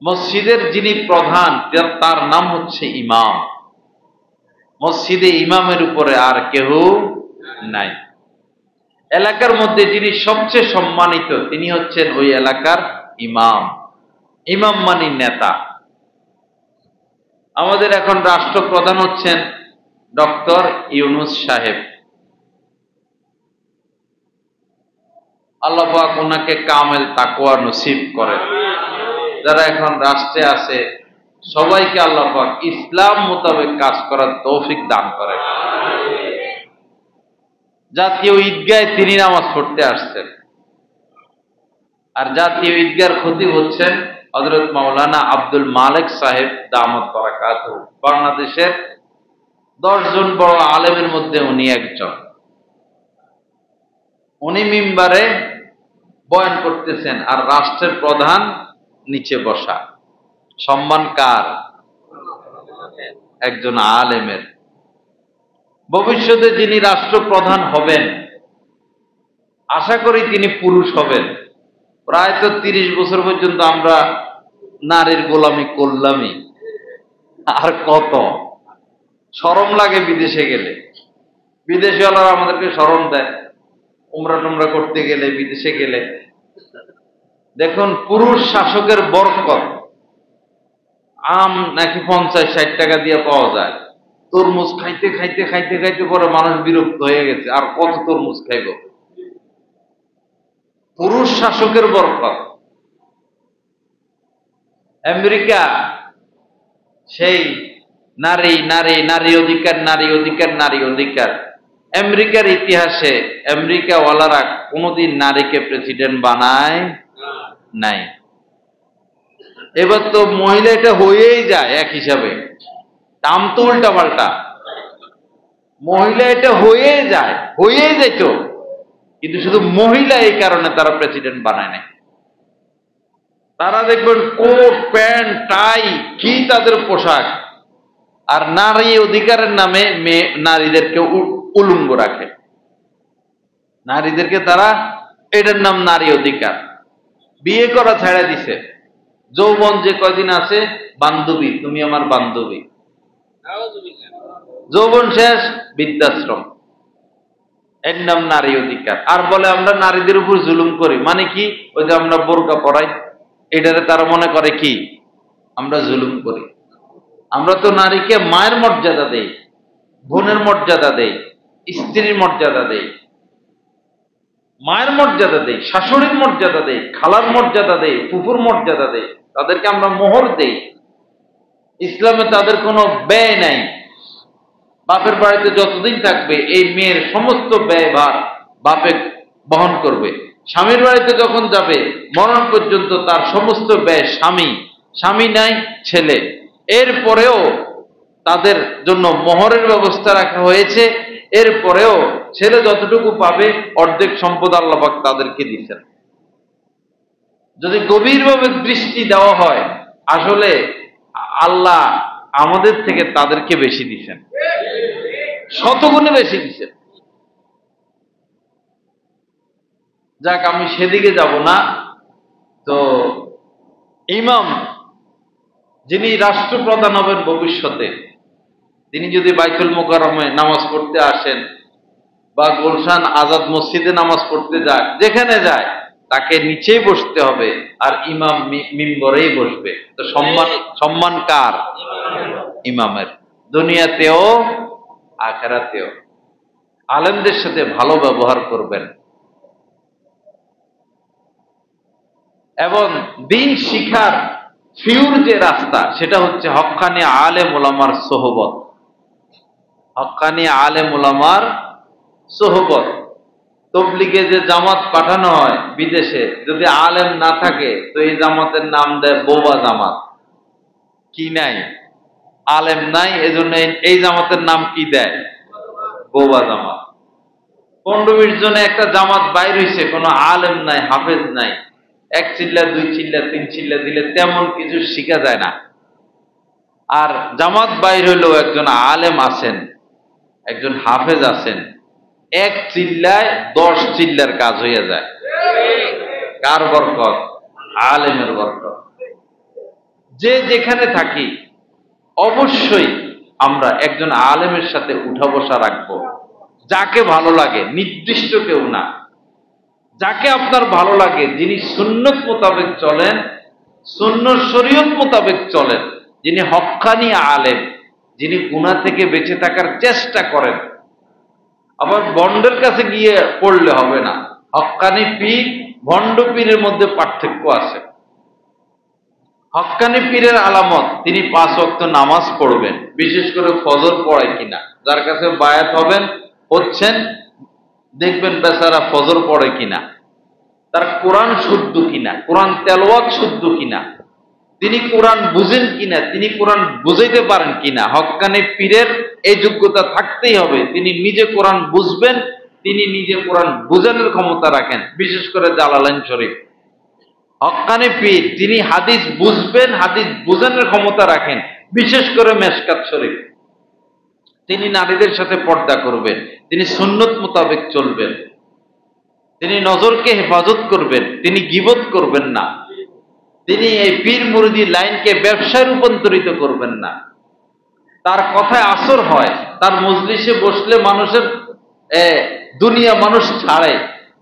মসজিদের যিনি প্রধান তার নাম হচ্ছে ইমাম। মসজিদে ইমামের উপরে আর কেউ নাই। এলাকার মধ্যে যিনি সবচেয়ে সম্মানিত তিনি হচ্ছেন ওই এলাকার ইমাম। ইমাম মানে নেতা। আমাদের এখন রাষ্ট্রপ্রধান হচ্ছেন ডক্টর ইউনূস সাহেব। আল্লাহ পাক ওনাকে কামেল তাকওয়া নসিব করেন। যারা এখন রাষ্ট্রে আছে সবাইকে আল্লাহ পাক ইসলাম মোতাবেক কাজ করার তৌফিক দান করেন। জাতীয় ঈদগাহে তিনি নামাজ পড়তে আসছেন, আর জাতীয় ঈদগাহের খতিব হচ্ছেন হযরত মাওলানা আব্দুল মালিক সাহেব দামাত বারাকাতুহু। বাংলাদেশের 10 জন বড় আলেমের মধ্যে উনি একজন। উনি মিম্বারে বয়ান করতেছেন আর রাষ্ট্রের প্রধান নিচে বসা। সম্মান কার? একজন আলেমের। ভবিষ্যতে যিনি রাষ্ট্রপ্রধান হবেন, আশা করি তিনি পুরুষ হবেন। প্রায় তো 30 বছর পর্যন্ত আমরা নারীর গোলামি করলামই, আর কত শরম লাগে বিদেশে গেলে। বিদেশিওয়ালারা আমাদেরকে শরম দেয়, উমরা টুমরা করতে গেলে, বিদেশে গেলে। দেখুন পুরুষ শাসকের বরকত, আম নাকি 50-60 টাকা দিয়ে পাওয়া যায়। তরমুজ খাইতে খাইতে খাইতে খাইতে পরে মানুষ বিরক্ত হয়ে গেছে, আর কত তরমুজ খাইব। পুরুষ শাসকের বরকত। আমেরিকা সেই নারী নারী নারী অধিকার, নারী অধিকার, নারী অধিকার। আমেরিকার ইতিহাসে আমেরিকাওয়ালারা কোনোদিন নারীকে প্রেসিডেন্ট বানায় নাই। এবার তো মহিলা এটা হয়েই যায় এক হিসাবে, দাম তো উল্টা পাল্টা। মহিলা এটা হয়েই যায়, হয়েই যেত, কিন্তু শুধু মহিলা এই কারণে তারা প্রেসিডেন্ট বানায় নাই। তারা দেখবেন কোট প্যান্ট টাই কি তাদের পোশাক, আর নারী অধিকারের নামে নারীদেরকে উলঙ্গ রাখে। নারীদেরকে তারা, এটার নাম নারী অধিকার। বিয়ে করা ছেড়ে দিছে। যৌবন যে কয়দিন আছে, বান্ধবী, তুমি আমার বান্ধবী। যৌবন শেষ, বৃদ্ধাশ্রম। এর নাম নারী অধিকার। আর বলে আমরা নারীদের উপর জুলুম করি, মানে কি? ওই যে আমরা বোরকা পরাই, এটারে তারা মনে করে কি আমরা জুলুম করি। আমরা তো নারীকে মায়ের মর্যাদা দেই, বোনের মর্যাদা দেই, স্ত্রীর মর্যাদা দেই, মায়ের মর্যাদা দেই, শাশুড়ির মর্যাদা দেই, খালার মর্যাদা দেই, ফুফুর মর্যাদা দেই, তাদেরকে আমরা মোহর দেই। ইসলামে তাদের কোনো ব্যয় নাই। বাপের বাড়িতে যতদিন থাকবে এই মেয়ের সমস্ত ব্যয়ভার বাপে বহন করবে। স্বামীর বাড়িতে যখন যাবে মরণ পর্যন্ত তার সমস্ত ব্যয় স্বামী, স্বামী নাই ছেলে। এরপরেও তাদের জন্য মোহরের ব্যবস্থা রাখা হয়েছে। এরপরেও ছেলে যতটুকু পাবে অর্ধেক সম্পদ আল্লাহ পাক তাদেরকে দিচ্ছেন। যদি গভীরভাবে দৃষ্টি দেওয়া হয়, আসলে আল্লাহ আমাদের থেকে তাদেরকে বেশি দিচ্ছেন, শতগুণে বেশি দিচ্ছেন। যাক, আমি সেদিকে যাব না। তো ইমাম যিনি রাষ্ট্রপ্রধান হবেন ভবিষ্যতে, তিনি যদি বাইতুল মোকাররমে নামাজ পড়তে আসেন বা গুলশান আজাদ মসজিদে নামাজ পড়তে যায়, যেখানে যায় তাকে নিচেই বসতে হবে, আর ইমাম মিম্বরেই বসবে। তো সম্মান কার? ইমামের। দুনিয়াতেও আখিরাতেও আলেমদের সাথে ভালো ব্যবহার করবেন এবং দিন শিখার ফিউর যে রাস্তা, সেটা হচ্ছে হক্কানি আলেম ওলামার সোহবত। হক্কানি আলেম ওলামার সোহবত। তবলিগে যে জামাত পাঠানো হয় বিদেশে, যদি আলেম না থাকে তো এই জামাতের নাম দেয় বোবা জামাত। কি নাই? আলেম নাই, এজন্য এই জামাতের নাম কি দেয়? বোবা জামাত। 15-20 জনে একটা জামাত বাইর হইছে, কোনো আলেম নাই, হাফেজ নাই। 1 চিল্লা 2 চিল্লা 3 চিল্লা দিলে তেমন কিছু শিখা যায় না। আর জামাত বাইর হইলেও একজন আলেম আছেন, একজন হাফেজ আছেন, 1 চিল্লায় 10 চিল্লার কাজ হইয়া যায়। কার বরকত? আলেমের বরকত। যে যেখানে থাকি অবশ্যই আমরা একজন আলেমের সাথে উঠা বসা রাখবো। যাকে ভালো লাগে, নির্দিষ্ট কেউ না, যাকে আপনার ভালো লাগে, যিনি সুন্নত মোতাবেক চলেন, সুন্নত শরীয়ত মোতাবেক চলেন, যিনি হক্কানি আলেম, যিনি গুনাহ থেকে বেঁচে থাকার চেষ্টা করেন। আবার ভণ্ডের কাছে গিয়ে পড়লে হবে না। হক্কানি পীর, ভণ্ড পীরের মধ্যে পার্থক্য আছে। হক্কানি পীরের আলামত তিনি 5 ওয়াক্ত নামাজ পড়বেন, বিশেষ করে ফজর পড়ে কিনা। যার কাছে বায়াত হচ্ছেন, দেখবেন বেচারা ফজর পড়ে কিনা, তার কোরআন শুদ্ধ কিনা, কোরআন তেলাওয়াত শুদ্ধ কিনা, তিনি কোরআন বুঝেন কিনা, তিনি কোরআন বুঝাইতে পারেন কিনা। হক্কানি পীরের এই যোগ্যতা থাকতেই হবে, তিনি নিজে কোরআন বুঝবেন, তিনি নিজে কোরআন বুঝানোর ক্ষমতা রাখেন, বিশেষ করে জালালাইন শরীফ। হক্কানি পীর তিনি হাদিস বুঝবেন, হাদিস বুঝানোর ক্ষমতা রাখেন, বিশেষ করে মেশকাত শরীফ। তিনি নারীদের সাথে পর্দা করবেন, তিনি সুন্নত মোতাবেক চলবেন, তিনি নজরকে হেফাজত করবেন, তিনি গীবত করবেন না, তিনি এই পীর মুরিদি লাইনকে ব্যবসায় রূপান্তরিত করবেন না। তার কথায় আসর হয়, তার মজলিসে বসলে মানুষের দুনিয়া মানুষ ছাড়ে,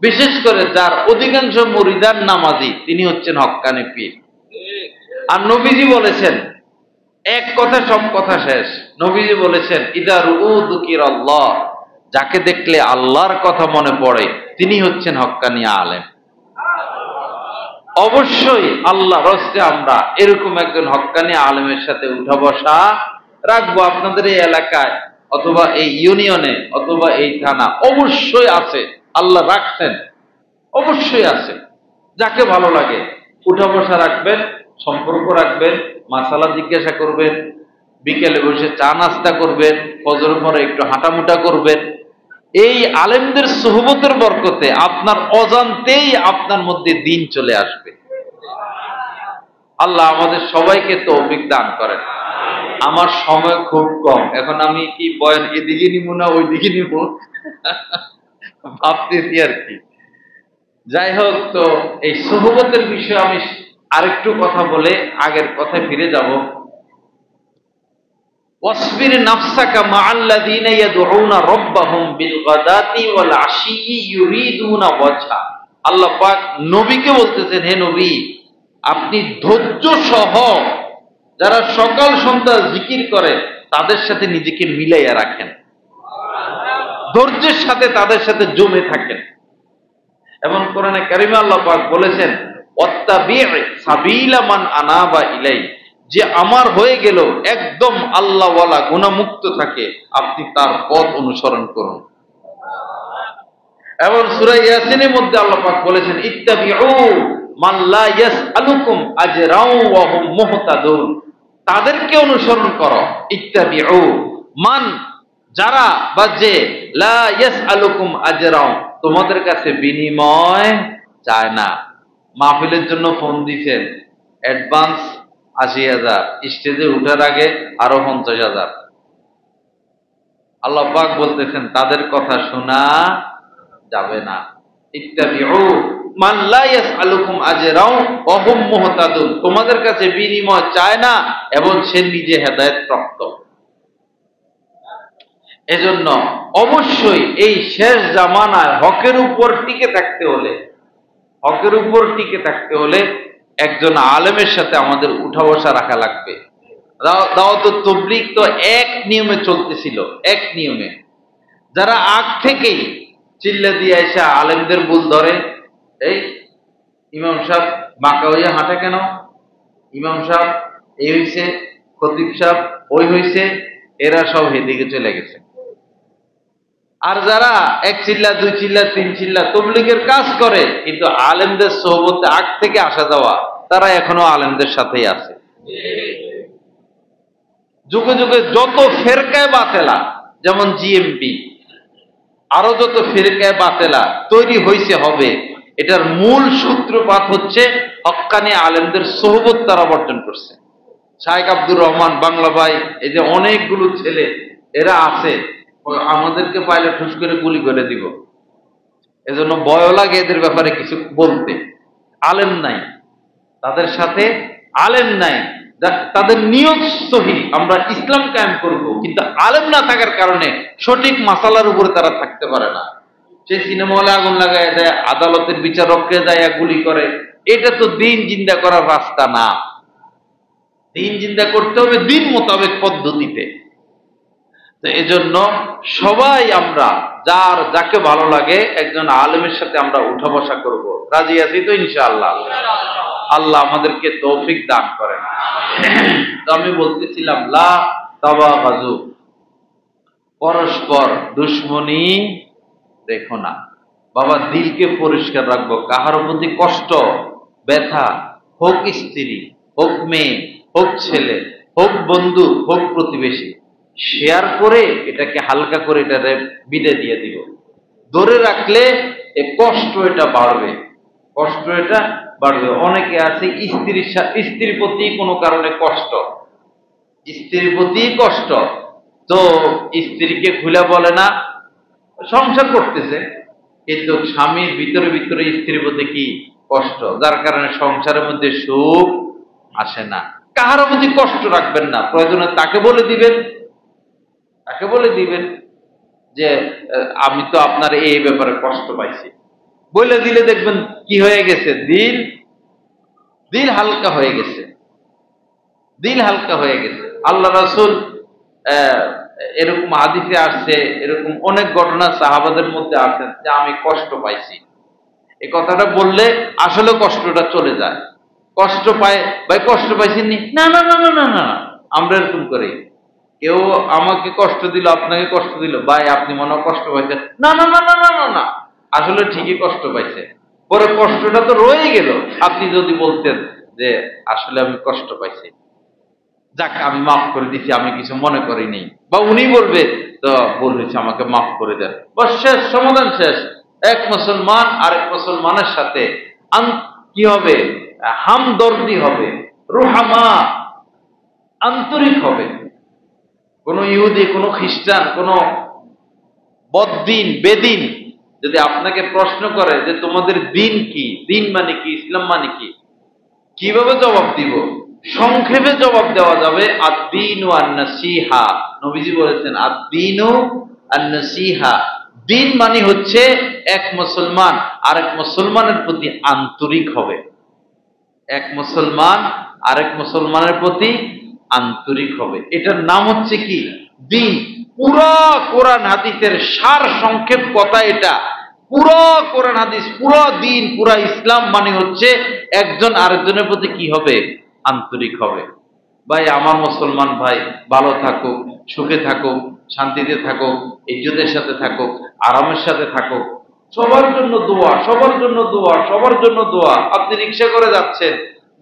বিশেষ করে যার অধিকাংশ মুরিদান নামাজি, তিনি হচ্ছেন হক্কানি পীর। আর নবীজি বলেছেন, এক কথা সব কথা শেষ। নবীজি বলেছেন, ইদা রুউ যুকিরাল্লাহ, যাকে দেখলে আল্লাহর কথা মনে পড়ে, তিনি হচ্ছেন হক্কানি আলেম। অবশ্যই আল্লাহ রস্তে আমরা এরকম একজন হক্কানি আলেমের সাথে উঠা বসা রাখবো। আপনাদের এই এলাকায় অথবা এই ইউনিয়নে অথবা এই থানা অবশ্যই আছে, আল্লাহ রাখছেন, অবশ্যই আছে। যাকে ভালো লাগে উঠা বসা রাখবেন, সম্পর্ক রাখবেন, মাসালা জিজ্ঞাসা করবেন, বিকেলে বসে চা নাস্তা করবেন, ফজর পরে একটু হাঁটামুটা করবেন। এই আলেমদের সোহবতের বরকতে আপনার অজান্তেই আপনার মধ্যে দিন চলে আসবে। আল্লাহ আমাদের সবাইকে তৌফিক দান করেন। আমার সময় খুব কম, এখন আমি কি বয়ান এদিকে নিব না ওইদিকে নিব ভাবতেছি আর কি। যাই হোক, তো এই সোহবতের বিষয়ে আমি আরেকটু কথা বলে আগের কথায় ফিরে যাব। ওয়াসবির নাফসাকা মাআল্লাযীনা ইয়াদউনা রাব্বাহুম বিল গাদাতি ওয়াল আশিয়্যি ইউরিদুনা ওয়াজহা। আল্লাহ পাক নবীকে বলতেছেন, হে নবী, আপনি ধৈর্য সহ যারা সকাল সন্ধ্যা জিকির করে তাদের সাথে নিজেকে মিলাইয়া রাখেন, ধৈর্যের সাথে তাদের সাথে জমে থাকেন। এবং কোরআনে কারিমে আল্লাহ পাক বলেছেন, ওয়াত্তাবি' সাবিলা মান আনাবা ইলাই, যে আমার হয়ে গেল একদম আল্লাহওয়ালা গুনাহমুক্ত থাকে, আপনি তার পথ অনুসরণ করুন। এবং সূরা ইয়াসিনের মধ্যে আল্লাহ পাক বলেছেন ইত্তাবিউ মান লা ইয়াসআলুকুম আজরাও ওয়া হুম মুহতাদুন, তাদেরকে অনুসরণ করো। ইত্তাবিউ মান, যারা বা যে, লা ইয়াসআলুকুম আজরাও, তোমাদের কাছে বিনিময় চায় না। মাহফিলের জন্য ফোন দিছেন, অ্যাডভান্স ৮০,০০০, স্টেজে উঠার আগে আরো ৫০,০০০। আল্লাহ পাক বলতেছেন তাদের কথা শোনা যাবে না। ইত্তাবিউ মান লা ইয়াসআলুকুম আজরাও ওয়া হুম মুহতাদুন, তোমাদের কাছে বিনিময় চায় না এবং সে নিজে হেদায়েত প্রাপ্ত। এজন্য অবশ্যই এই শেষ জামানায় হকের উপর টিকে থাকতে হলে একজন আলেমের সাথে আমাদের উঠা বসা রাখা লাগবে। দাওয়াতুত তাবলীগ তো এক নিয়মে চলতেছিল, এক নিয়মে। যারা আগ থেকেই চিল্লা দিয়ে এসে আলেমদের ভুল ধরে, এই ইমাম সাহেব বাঁকা হইয়া হাঁটে কেন, ইমাম সাহেব এই হইছে, খতিব সাহেব ওই হইছে, এরা সব হেদিকে চলে গেছে। আর যারা এক চিল্লা, দুই চিল্লা, তিন চিল্লা তাবলীগের কাজ করে, কিন্তু আলেমদের সোহবতে আগ থেকে আসা যাওয়া, তারা এখনো আলেমদের সাথেই আছে। যুগে যুগে যত ফেরকায়ে বাতেলা, যেমন জিএমপি, আরো যত ফেরকায়ে বাতেলা তৈরি হইছে, হবে, এটার মূল সূত্রপাত হচ্ছে হক্কানি আলেমদের সোহবত তারা বর্জন করছে। শাইখ আব্দুর রহমান বাংলা ভাই, এই যে অনেকগুলো ছেলে এরা আছে, আমাদেরকে পাইলে ঠুস করে গুলি করে দিব। এজন্য ভয় লাগে এদের ব্যাপারে কিছু বলতে। আলেম নাই তাদের সাথে, আলেম নাই, তাদের নিয়ত সহি, আমরা ইসলাম কায়েম করব, কিন্তু আলেম না থাকার কারণে সঠিক মাসালার উপরে তারা থাকতে পারে না। সে সিনেমা হলে আগুন লাগায় দেয়, আদালতের বিচারককে দেয় গুলি করে। এটা তো দিন জিন্দা করার রাস্তা না। দিন জিন্দা করতে হবে দিন মোতাবেক পদ্ধতিতে। তো এজন্য সবাই আমরা যার যাকে ভালো লাগে একজন আলেমের সাথে আমরা উঠা বসা করব। রাজি আছি তো ইনশাআল্লাহ? আল্লাহ আমাদেরকে তৌফিক দান করেন। তো আমি বলতেছিলাম লা তাবাগাজু, পরস্পর দুশ্মনী রেখো না। বাবা দিলকে পরিষ্কার রাখবো, কাহার প্রতি কষ্ট ব্যথা, হোক স্ত্রী, হোক মেয়ে, হোক ছেলে, হোক বন্ধু, হোক প্রতিবেশী, শেয়ার করে এটাকে হালকা করে এটা বিদে দিয়ে দিব। ধরে রাখলে এ কষ্ট এটা বাড়বে, কষ্ট এটা বাড়বে। অনেকে আছে স্ত্রীর প্রতি কোনো কারণে কষ্ট, স্ত্রীর প্রতি কষ্ট, তো স্ত্রীকে খুলে বলে না, সংসার করতেছে, কিন্তু স্বামীর ভিতরে ভিতরে স্ত্রীর প্রতি কি কষ্ট, যার কারণে সংসারের মধ্যে সুখ আসে না। কাহারও প্রতি কষ্ট রাখবেন না, প্রয়োজনে তাকে বলে দিবেন, যে আমি তো আপনার এই ব্যাপারে কষ্ট পাইছি। বলে দিলে দেখবেন কি হয়ে গেছে, দিল হালকা হয়ে গেছে, আল্লাহ রাসূল এরকম হাদিসে আসছে, এরকম অনেক ঘটনা সাহাবাদের মধ্যে আছে যে আমি কষ্ট পাইছি। এই কথাটা বললে আসলে কষ্টটা চলে যায়। কষ্ট পায়, ভাই কষ্ট পাইছেননি? না না না না না না, আমরা এরকম করি। কেউ আমাকে কষ্ট দিল, আপনাকে কষ্ট দিল, ভাই আপনি মনে হয় কষ্ট পাইছেন? না না না না না না না, আসলে ঠিকই কষ্ট পাইছে। পরে কষ্টটা তো রয়ে গেল। আপনি যদি বলতেন যে আসলে আমি কষ্ট পাইছি, যাক আমি মাফ করে দিছি, আমি কিছু মনে করিনি, বা উনি বলবে তো ভুল হয়েছে, আমাকে মাফ করে দেন, বাস শেষ, সমাধান শেষ। এক মুসলমান আরেক মুসলমানের সাথে কি হবে, হামদর্দি হবে, রুহামা, আন্তরিক হবে। কোন ইহুদি, কোন খ্রিস্টান, কোন বদ্দিন বেদিন যদি আপনাকে প্রশ্ন করে যে তোমাদের দিন কি, দিন মানে কি, ইসলাম মানে কি, কিভাবে জবাব দিব? সংক্ষেপে জবাব দেওয়া যাবে আদ-দীনু আন-নাসিহা। নবীজি বলেছেন আদ-দীনু আন-নাসিহা, দিন মানে হচ্ছে এক মুসলমান আরেক মুসলমানের প্রতি আন্তরিক হবে। এক মুসলমান আরেক মুসলমানের প্রতি আন্তরিক হবে, এটার নাম হচ্ছে কি? দিন। পুরো কোরআন হাদিসের সার সংক্ষেপ কথা এটা। পুরো কোরআন হাদিস, পুরো দিন, পুরো ইসলাম মানে হচ্ছে একজন আরেকজনের প্রতি কি হবে? আন্তরিক হবে। ভাই আমার মুসলমান ভাই ভালো থাকুক, সুখে থাকুক, শান্তিতে থাকুক, ইজ্জতের সাথে থাকুক, আরামের সাথে থাকুক, সবার জন্য দোয়া, সবার জন্য দোয়া, সবার জন্য দোয়া। আপনি রিক্সা করে যাচ্ছেন,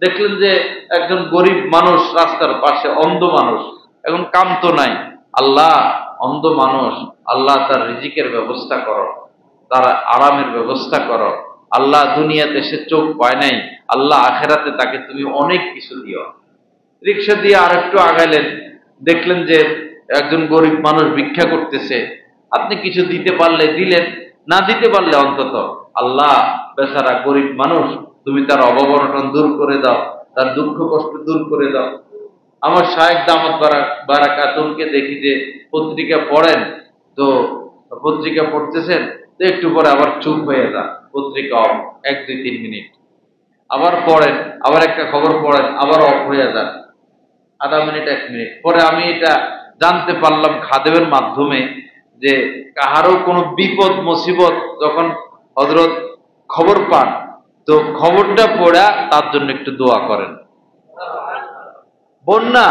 দেখলেন যে একজন গরিব মানুষ রাস্তার পাশে, অন্ধ মানুষ, এখন কাম তো নাই। আল্লাহ, অন্ধ মানুষ, আল্লাহ তার রিজিকের ব্যবস্থা করো, তার আরামের ব্যবস্থা করো। আল্লাহ, দুনিয়াতে সে চোখ পায় নাই, আল্লাহ আখেরাতে তাকে তুমি অনেক কিছু দিও। রিক্সা দিয়ে আর একটু আগাইলেন, দেখলেন যে একজন গরিব মানুষ ভিক্ষা করতেছে। আপনি কিছু দিতে পারলে দিলেন, না দিতে পারলে অন্তত আল্লাহ, বেচারা গরিব মানুষ, তুমি তার অভাব অনটন দূর করে দাও, তার দুঃখ কষ্ট দূর করে দাও। আমার শায়েখ দামাত বারাকাতুহকে দেখি যে পত্রিকা পড়েন, তো পত্রিকা পড়তেছেন, তো একটু পরে আবার চুপ হয়ে যান, পত্রিকা অফ, 1-2-3 মিনিট, আবার পড়েন, আবার একটা খবর পড়েন, আবার অফ হয়ে যান, আধা মিনিট 1 মিনিট পরে আমি এটা জানতে পারলাম খাদেমের মাধ্যমে যে কাহারও কোনো বিপদ মুসিবত যখন হযরত খবর পান, তো খবরটা পড়া তার জন্য একটু দোয়া করেন। বন্যা,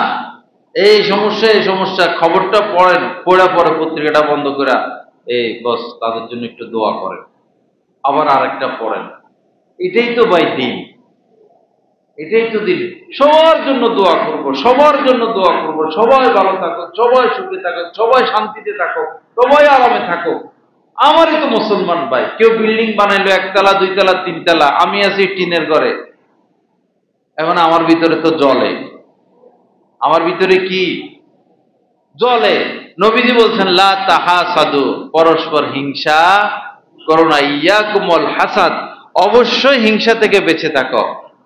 এই সমস্যা, এই সমস্যা, খবরটা পড়েন, পড়া পরে পত্রিকাটা বন্ধ করে এই বস তাদের জন্য একটু দোয়া করেন, আবার আরেকটা পড়েন। এটাই তো ভাই দিন, এটাই তো দিন। সবার জন্য দোয়া করব, সবার জন্য দোয়া করব, সবাই ভালো থাকো, সবাই সুখে থাকো, সবাই শান্তিতে থাকো, সবাই আরামে থাকো। আমারই তো মুসলমান ভাই, কেউ বিল্ডিং বানাইলো 1 তলা 2 তলা 3 তলা, আমি আছি টিনের ঘরে। এখন আমার ভিতরে তো জ্বলে, আমার ভিতরে কি জ্বলে। নবীজি বলছেন লা তাহাসাদু, পরস্পর হিংসা করো না। ইয়াকুমুল হাসাদ, অবশ্যই হিংসা থেকে বেঁচে থাকো।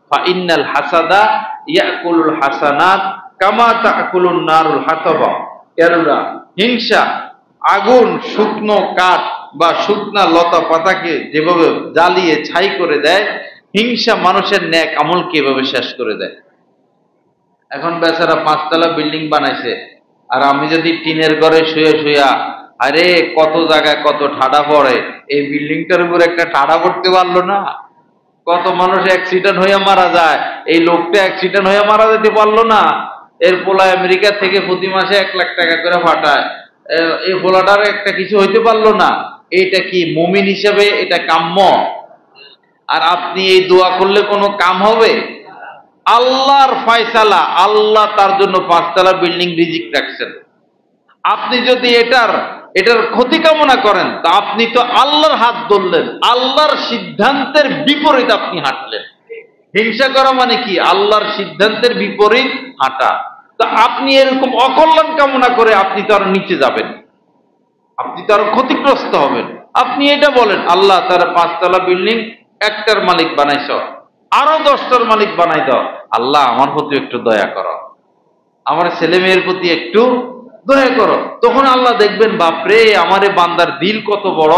ফা ইন্নাল হাসাদা ইয়াকুলুল হাসানাত কামা তাকুলুন নারুল হাতাবা। কেননা হিংসা আগুন শুকনো কাঠ বা শুকনা লতা পাতাকে যেভাবে জ্বালিয়ে ছাই করে দেয়, হিংসা মানুষের ন্যাক আমলকে এভাবে শেষ করে দেয়। এখন বেচারা 5 তলা বিল্ডিং বানাইছে, আর আমি যদি টিনের ঘরে শুয়ে শুয়া, আরে কত জায়গায় কত ঠাডা পড়ে, এই বিল্ডিংটার উপর একটা ঠাডা পড়তে পারলো না। কত মানুষ অ্যাক্সিডেন্ট হয়ে মারা যায়, এই লোকটা অ্যাক্সিডেন্ট হয়ে মারা যেতে পারলো না। এর পোলা আমেরিকা থেকে প্রতি মাসে 1 লাখ টাকা করে পাঠায়, এই পোলাটার একটা কিছু হইতে পারলো না। এইটা কি মুমিন হিসেবে এটা কাম্য? আর আপনি এই দোয়া করলে কোনো কাম হবে? আল্লাহর ফয়সালা, আল্লাহ তার জন্য 5 তলা বিল্ডিং রিজিক রাখছেন। আপনি যদি এটার ক্ষতি কামনা করেন, তা আপনি তো আল্লাহর হাত ধরলেন, আল্লাহর সিদ্ধান্তের বিপরীত আপনি হাঁটলেন। হিংসা করা মানে কি? আল্লাহর সিদ্ধান্তের বিপরীত হাঁটা। তো আপনি এরকম অকল্যাণ কামনা করে আপনি তো আরো নিচে যাবেন, আপনি তো আরো ক্ষতিগ্রস্ত হবেন। আপনি এটা বলেন, আল্লাহ তার 5 তলা বিল্ডিং একটার মালিক বানাইছ, আরো 10টার মালিক বানাই দাও। আল্লাহ আমার প্রতি একটু দয়া করো, আমার ছেলে মেয়ের প্রতি একটু দয়া করো। তখন আল্লাহ দেখবেন, বাপরে আমারে বান্দার দিল কত বড়।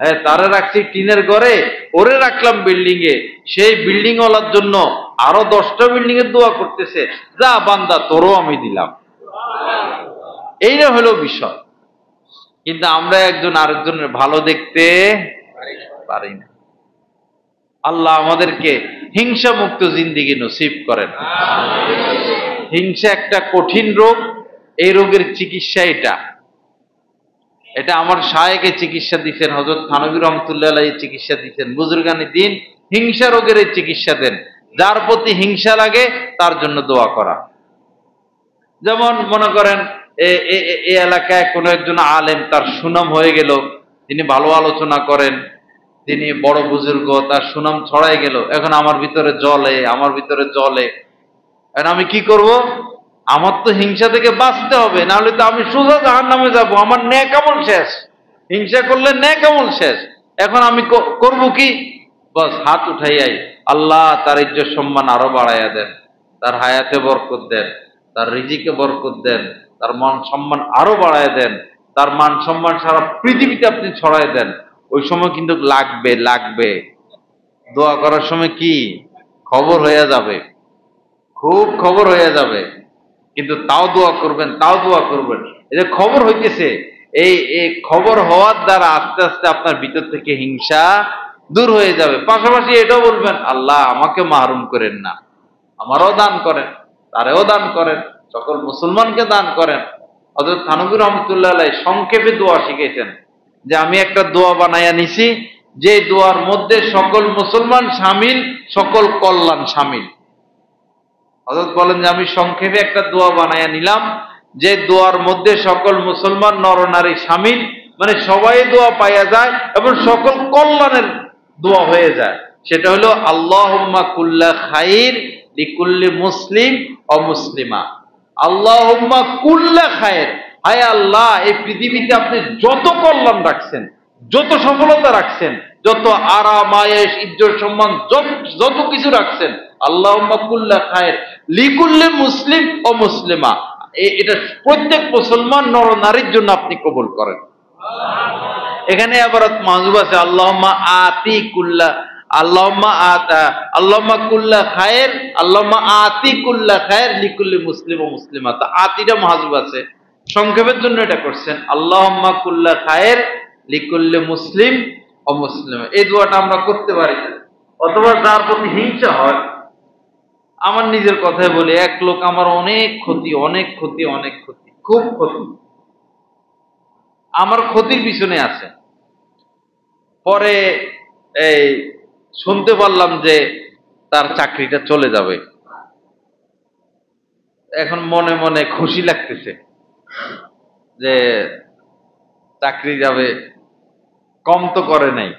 হ্যাঁ, তারে রাখছি টিনের ঘরে, ওরে রাখলাম বিল্ডিং এ, সেই বিল্ডিং ওয়ালার জন্য আরো 10টা বিল্ডিং এর দোয়া করতেছে, যা বান্দা তোরও আমি দিলাম। এইটা হলো বিষয়। কিন্তু আমরা একজন আরেকজনের ভালো দেখতে পারি না। আল্লাহ আমাদেরকে হিংসা মুক্ত জিন্দেগি নসিব করেন। হিংসা একটা কঠিন রোগ, এই রোগের চিকিৎসা এটা আমার শায়েখে চিকিৎসা দিচ্ছেন, হযরত থানভী রহমাতুল্লাহ আলাইহি চিকিৎসা দিচ্ছেন, বুজুর্গানি দিন হিংসা রোগের চিকিৎসা দেন। যার প্রতি হিংসা লাগে তার জন্য দোয়া করা। যেমন মনে করেন এই এলাকায় কোনো একজন আলেম, তার সুনাম হয়ে গেল, তিনি ভালো আলোচনা করেন, তিনি বড় বুজুর্গ, তার সুনাম ছড়াই গেল, এখন আমার ভিতরে জ্বলে, আমার ভিতরে জ্বলে। এখন আমি কি করব? আমার তো হিংসা থেকে বাঁচতে হবে, নাহলে তো আমি সোজা জাহান্নামে যাব, আমার নেক আমল শেষ। হিংসা করলে নেক আমল শেষ। এখন আমি করব কি? বস হাত উঠাইয়াই, আল্লাহ তার ইজ্জত সম্মান আরো বাড়াইয়া দেন, তার হায়াতে বরকত দেন, তার রিজিকে বরকত দেন, তার মান সম্মান আরো বাড়াইয়া দেন, তার মান সম্মান সারা পৃথিবীতে আপনি ছড়াই দেন। ওই সময় কিন্তু লাগবে দোয়া করার সময় কি খবর হয়ে যাবে, খুব খবর হয়ে যাবে। কিন্তু তাও দোয়া করবেন, তাও দোয়া করবেন। এই যে খবর হইতেছে, এই খবর হওয়ার দ্বারা আস্তে আস্তে আপনার ভিতর থেকে হিংসা দূর হয়ে যাবে। পাশাপাশি এটাও বলবেন, আল্লাহ আমাকে মাহরুম করেন না, আমারও দান করেন, তারেও দান করেন, সকল মুসলমানকে দান করেন। হযরত থানভী রহমাতুল্লাহ আলাইহি সংক্ষেপে দোয়া শিখেছেন, যে আমি একটা দোয়া বানাইয়া নিছি, যে দোয়ার মধ্যে সকল মুসলমান শামিল, সকল কল্যাণ শামিল। হযরত বলেন যে আমি সংক্ষেপে একটা দোয়া বানায়া নিলাম, যে দোয়ার মধ্যে সকল মুসলমান নরনারী শামিল, মানে সবাই দোয়া পাইয়া যায় এবং সকল কল্যাণের দোয়া হয়ে যায়। সেটা হলো আল্লাহুম্মা কুল্লা খাইর লিকুল্লি মুসলিম ও মুসলিমা। আল্লাহুম্মা কুল্লা খায়ের, হায় আল্লাহ, এই পৃথিবীতে আপনি যত কল্যাণ রাখছেন, যত সফলতা রাখছেন, যত আরাম আয়েশ ইজ্জত সম্মান যত কিছু রাখছেন, আল্লাহুম্মা কুল্লা খায়ের লিকুল্লি মুসলিম ও মুসলিমা, এটা প্রত্যেক মুসলমান নরনারীর জন্য আপনি কবুল করেন। এখানে আবার মাহজুব আছে আল্লাহুম্মা আতি কুল্লা, আল্লাহুম্মা কুল্লা খায়ের, আল্লাহুম্মা আতি কুল্লা খায়ের লিকুল্লি মুসলিম ও মুসলিমা। তা আতিটা মাহজুব আছে, সংক্ষেপের জন্য এটা করছেন আল্লাহুম্মা কুল্লা খায়ের লিকুল্লি মুসলিম ও মুসলিমা। এই দোয়াটা আমরা করতে পারি। অথবা যার প্রতি হিংসা হয়, আমার নিজের কথাই বলি, এক লোক আমার অনেক ক্ষতি, অনেক ক্ষতি, অনেক ক্ষতি, খুব ক্ষতি, আমার ক্ষতির পিছনে আছে। পরে এই শুনতে পারলাম যে তার চাকরিটা চলে যাবে। এখন মনে মনে খুশি লাগতেছে যে চাকরি যাবে, কম তো করে নাই।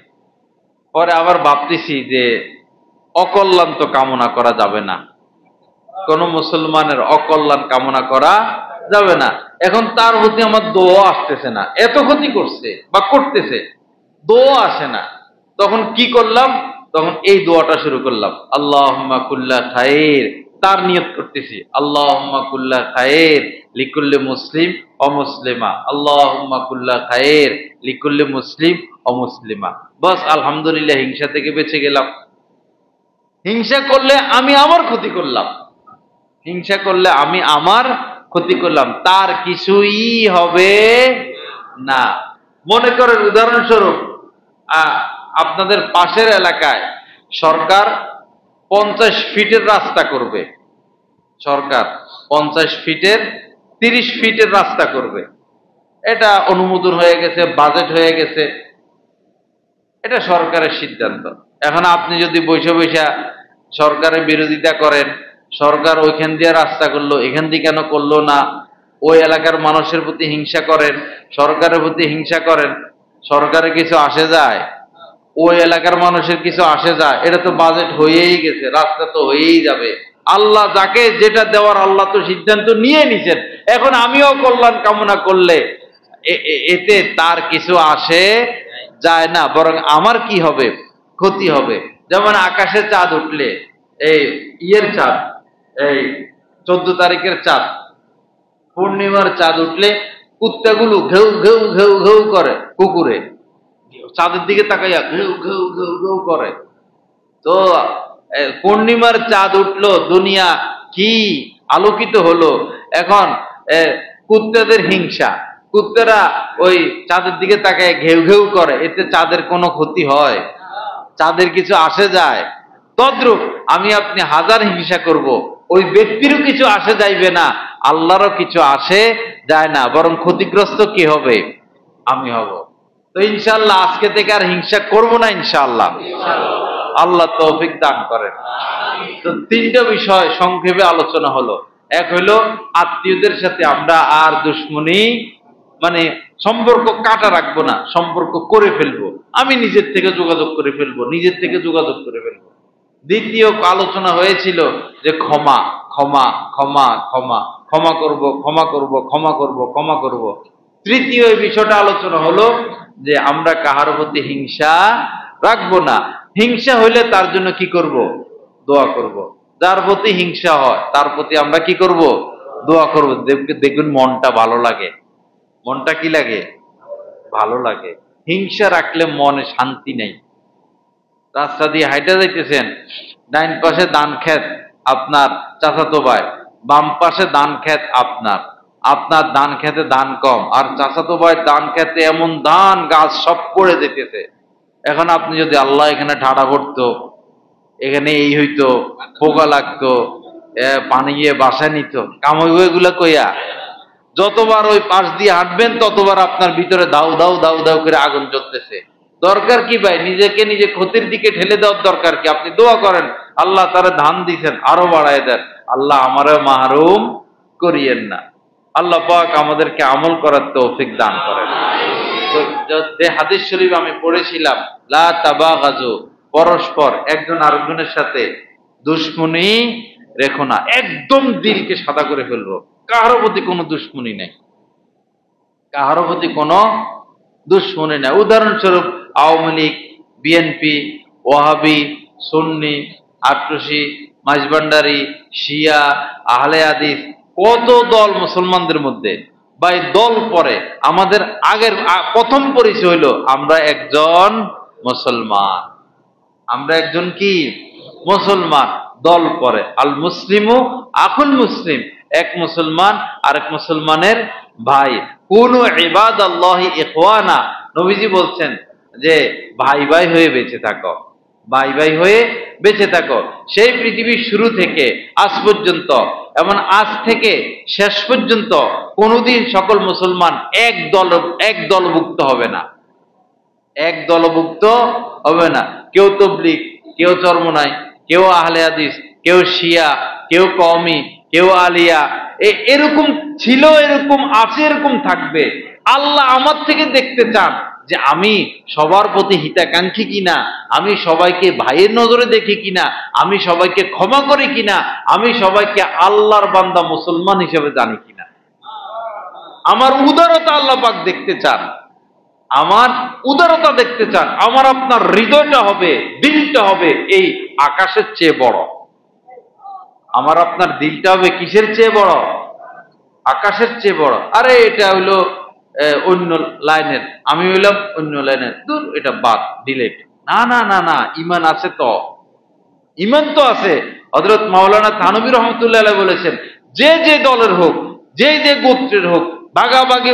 পরে আবার ভাবতেছি যে অকল্যাণ তো কামনা করা যাবে না, কোন মুসলমানের অকল্যাণ কামনা করা যাবে না। এখন তার প্রতি আমার দোয়া আসতেছে না, এত ক্ষতি করছে বা করতেছে, দোয়া আসে না। তখন কি করলাম? তখন এই দোয়াটা শুরু করলাম, আল্লাহুম্মা কুল্লা খায়ের, তার নিয়ত করতেছি আল্লাহুম্মা কুল্লা খায়ের লিকুল্লি মুসলিম ও মুসলিমা, আল্লাহুম্মা কুল্লা খায়ের লিকুল্লি মুসলিম ও মুসলিমা। বাস আলহামদুলিল্লাহ, হিংসা থেকে বেঁচে গেলাম। হিংসা করলে আমি আমার ক্ষতি করলাম, হিংসা করলে আমি আমার ক্ষতি করলাম, তার কিছুই হবে না। মনে করেন উদাহরণস্বরূপ, আপনাদের পাশের এলাকায় সরকার 50 ফিটের রাস্তা করবে, সরকার 50 ফিটের 30 ফিটের রাস্তা করবে, এটা অনুমোদন হয়ে গেছে, বাজেট হয়ে গেছে, এটা সরকারের সিদ্ধান্ত। এখন আপনি যদি বৈশা বৈশা সরকারের বিরোধিতা করেন, সরকার ওইখান দিয়ে রাস্তা করলো, এখান দিয়ে কেন করলো না, ওই এলাকার মানুষের প্রতি হিংসা করেন, সরকারের প্রতি হিংসা করেন, সরকারের কিছু আসে যায়? ওই এলাকার মানুষের কিছু আসে যায়? এটা তো বাজেট হয়েই গেছে, রাস্তা তো হয়েই যাবে। আল্লাহ যাকে যেটা দেওয়ার আল্লাহ তো সিদ্ধান্ত নিয়ে নিছেন। এখন আমিও কল্যাণ কামনা করলে এতে তার কিছু আসে যায় না, বরং আমার কি হবে? ক্ষতি হবে। যেমন আকাশে চাঁদ উঠলে, এই ইয়ের চাঁদ, এই 14 তারিখের চাঁদ, পূর্ণিমার চাঁদ উঠলে কুত্তাগুলো ঘেউ ঘেউ ঘেউ ঘেউ করে, কুকুরে চাঁদের দিকে তাকাইয়া ঘেউ ঘেউ ঘেউ ঘেউ করে। তো পূর্ণিমার চাঁদ উঠলো, দুনিয়া কি আলোকিত হলো। এখন কুত্তাদের হিংসা, কুত্তারা ওই চাঁদের দিকে তাকায় ঘেউ ঘেউ করে, এতে চাঁদের কোনো ক্ষতি হয়? চাঁদের কিছু আসে যায়? তদ্রূপ আমি আপনি হাজার হিংসা করব, ওই ব্যক্তিরও কিছু আসে যাইবে না, আল্লাহরও কিছু আসে যায় না, বরং ক্ষতিগ্রস্ত কি হবে? আমি হব। তো ইনশাআল্লাহ আজকে থেকে আর হিংসা করব না ইনশাআল্লাহ। আল্লাহ তৌফিক দান করেন। তো 3টা বিষয় সংক্ষেপে আলোচনা হলো। এক হইলো আত্মীয়দের সাথে আমরা আর দুশ্মনী, মানে সম্পর্ক কাটা রাখবো না, সম্পর্ক করে ফেলবো, আমি নিজের থেকে যোগাযোগ করে ফেলবো, নিজের থেকে যোগাযোগ করে ফেলবো। দ্বিতীয় আলোচনা হয়েছিল যে ক্ষমা ক্ষমা ক্ষমা ক্ষমা, ক্ষমা করব ক্ষমা করব ক্ষমা করব ক্ষমা করব। তৃতীয় বিষয়টা আলোচনা হলো যে আমরা কাহার প্রতি হিংসা রাখবো না। হিংসা হইলে তার জন্য কি করব? দোয়া করব। যার প্রতি হিংসা হয় তার প্রতি আমরা কি করব? দোয়া করব। দেখবেন মনটা ভালো লাগে। মনটা কি লাগে? ভালো লাগে। হিংসা রাখলে মনে শান্তি নেই। রাস্তা দিয়ে হাইটা যাইতেছেন, ডাইন পাশে ধান ক্ষেত আপনার চাচাতো ভাই, বাম পাশে ধান ক্ষেত আপনার, আপনার ধান খেতে ধান কম, আর চাচাতো ভাই ধান খেতে এমন ধান গাছ সব পড়ে যেতেছে। এখন আপনি যদি আল্লাহ এখানে ঠাড়া পড়তো, এখানে এই হইতো, পোকা লাগতো, পানি গিয়ে বাসা নিত, কাম হইব এগুলা কইয়া? যতবার ওই পাশ দিয়ে হাঁটবেন ততবার আপনার ভিতরে দাউ দাউ দাউ দাউ করে আগুন জ্বলতেছে। দরকার কি ভাই? নিজেকে নিজে ক্ষতির দিকে ঠেলে দেওয়ার দরকার কি? আপনি দোয়া করেন, আল্লাহ তারা ধান দিছেন, আরো বাড়ায় দেন, আল্লাহ আমারও মাহরুম করিয়েন না। আল্লাহ পাক আমাদেরকে আমল করার তৌফিক দান করেন। তো যে হাদিস শরীফ আমি পড়েছিলাম, লা তাবাগাজু, পরস্পর একজন আরেকজনের সাথে দুশ্মনী রেখো না, একদম দিলকে সাদা করে ফেলবো, কারো প্রতি কোনো দুশ্মনী নেই, কারো প্রতি কোনো দুশ্মনী নেই। উদাহরণস্বরূপ আওয়ামী লীগ, বিএনপি, ওয়াহাবি, সুন্নি, আট্রসি, মাঝবান্ডারি, শিয়া, আহলে হাদিস, কত দল মুসলমানদের মধ্যে। বা এই দল পরে আমাদের আগের প্রথম পরিচয় হইল আমরা একজন মুসলমান। আমরা একজন কি? মুসলমান। দল পরে আল মুসলিমু আখুল মুসলিম, এক মুসলমান আরেক মুসলমানের ভাই। কুনু ইবাদাল্লাহি ইখওয়ানা, নবীজি বলছেন যে ভাই ভাই হয়ে বেঁচে থাকো, ভাই ভাই হয়ে বেঁচে থাকো। সেই পৃথিবীর শুরু থেকে আজ পর্যন্ত, এমন আজ থেকে শেষ পর্যন্ত কোনোদিন সকল মুসলমান এক দলভুক্ত হবে না, এক দলভুক্ত হবে না। কেউ তবলিগ, কেউ চরমোনাই, কেউ আহলে হাদিস, কেউ শিয়া, কেউ কওমি, কেউ আলিয়া, এরকম ছিল, এরকম আছে, এরকম থাকবে। আল্লাহ আমার থেকে দেখতে চান যে আমি সবার প্রতি হিতাকাঙ্ক্ষী কিনা, আমি সবাইকে ভাইয়ের নজরে দেখি কিনা, আমি সবাইকে ক্ষমা করি কিনা, আমি সবাইকে আল্লাহর বান্দা মুসলমান হিসেবে জানি কিনা। আমার উদারতা আল্লাহ পাক দেখতে চান, আমার উদারতা দেখতে চান। আমার আপনার হৃদয়টা হবে, দিলটা হবে এই আকাশের চেয়ে বড়। আমার আপনার দিলটা হবে কিসের চেয়ে বড়? আকাশের চেয়ে বড়। আরে এটা হইলো অন্য লাইনের, আমি হইলাম অন্য লাইনের, দূর, এটা বাদ, ডিলেট। না না না না, ইমান আছে তো, ইমান তো আছে। হযরত মাওলানা থানভী রহমতুল্লাহ আলাইহি বলেছেন, যে যে দলের হোক, যে যে গোত্রের হোক, ভাগাভাগি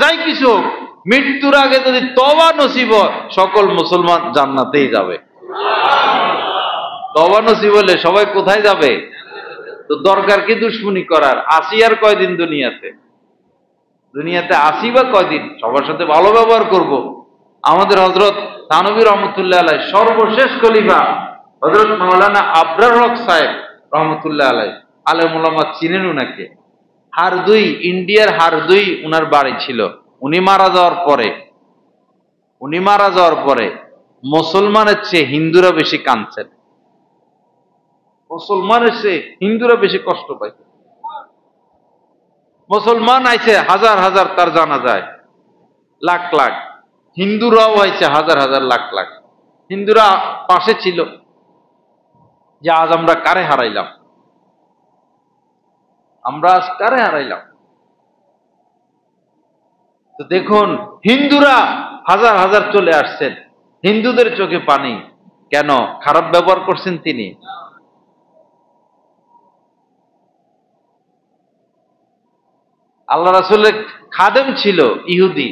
যাই কিছু হোক, মৃত্যুর আগে যদি তওবা নসিব হয়, সকল মুসলমান জান্নাতেই যাবে। তওবা নসিব হলে সবাই কোথায় যাবে? তো দরকার কি দুশ্মনী করার? আসি আর কয়দিন দুনিয়াতে? দুনিয়াতে আসি বা কয়দিন? সবার সাথে ভালো ব্যবহার করব। আমাদের হযরত থানভী রহমতুল্লাহ আলাইহি সর্বশেষ খলিফা হযরত মাওলানা আবরার হক সাহেব রহমতুল্লাহ আলাইহি, আলেম উলামা চিনেন উনাকে। হারদুই, ইন্ডিয়ার হারদুই উনার বাড়ি ছিল। উনি মারা যাওয়ার পরে মুসলমানের চেয়ে হিন্দুরা বেশি কাঁদছেন, মুসলমানের চেয়ে হিন্দুরা বেশি কষ্ট পাইছে। মুসলমান আইছে হাজার হাজার, তার জানা যায় লাখ লাখ, হিন্দুরাও আইছে হাজার হাজার, লাখ লাখ। হিন্দুরা পাশে ছিল যে আজ আমরা কারে হারাইলাম, আমরা আজ কারে হারাইলাম। তো দেখুন, হিন্দুরা হাজার হাজার চলে আসছেন, হিন্দুদের চোখে পানি কেন? খারাপ ব্যবহার করছেন তিনি? আল্লাহ রাসূলের খাদেম ছিল ইহুদি,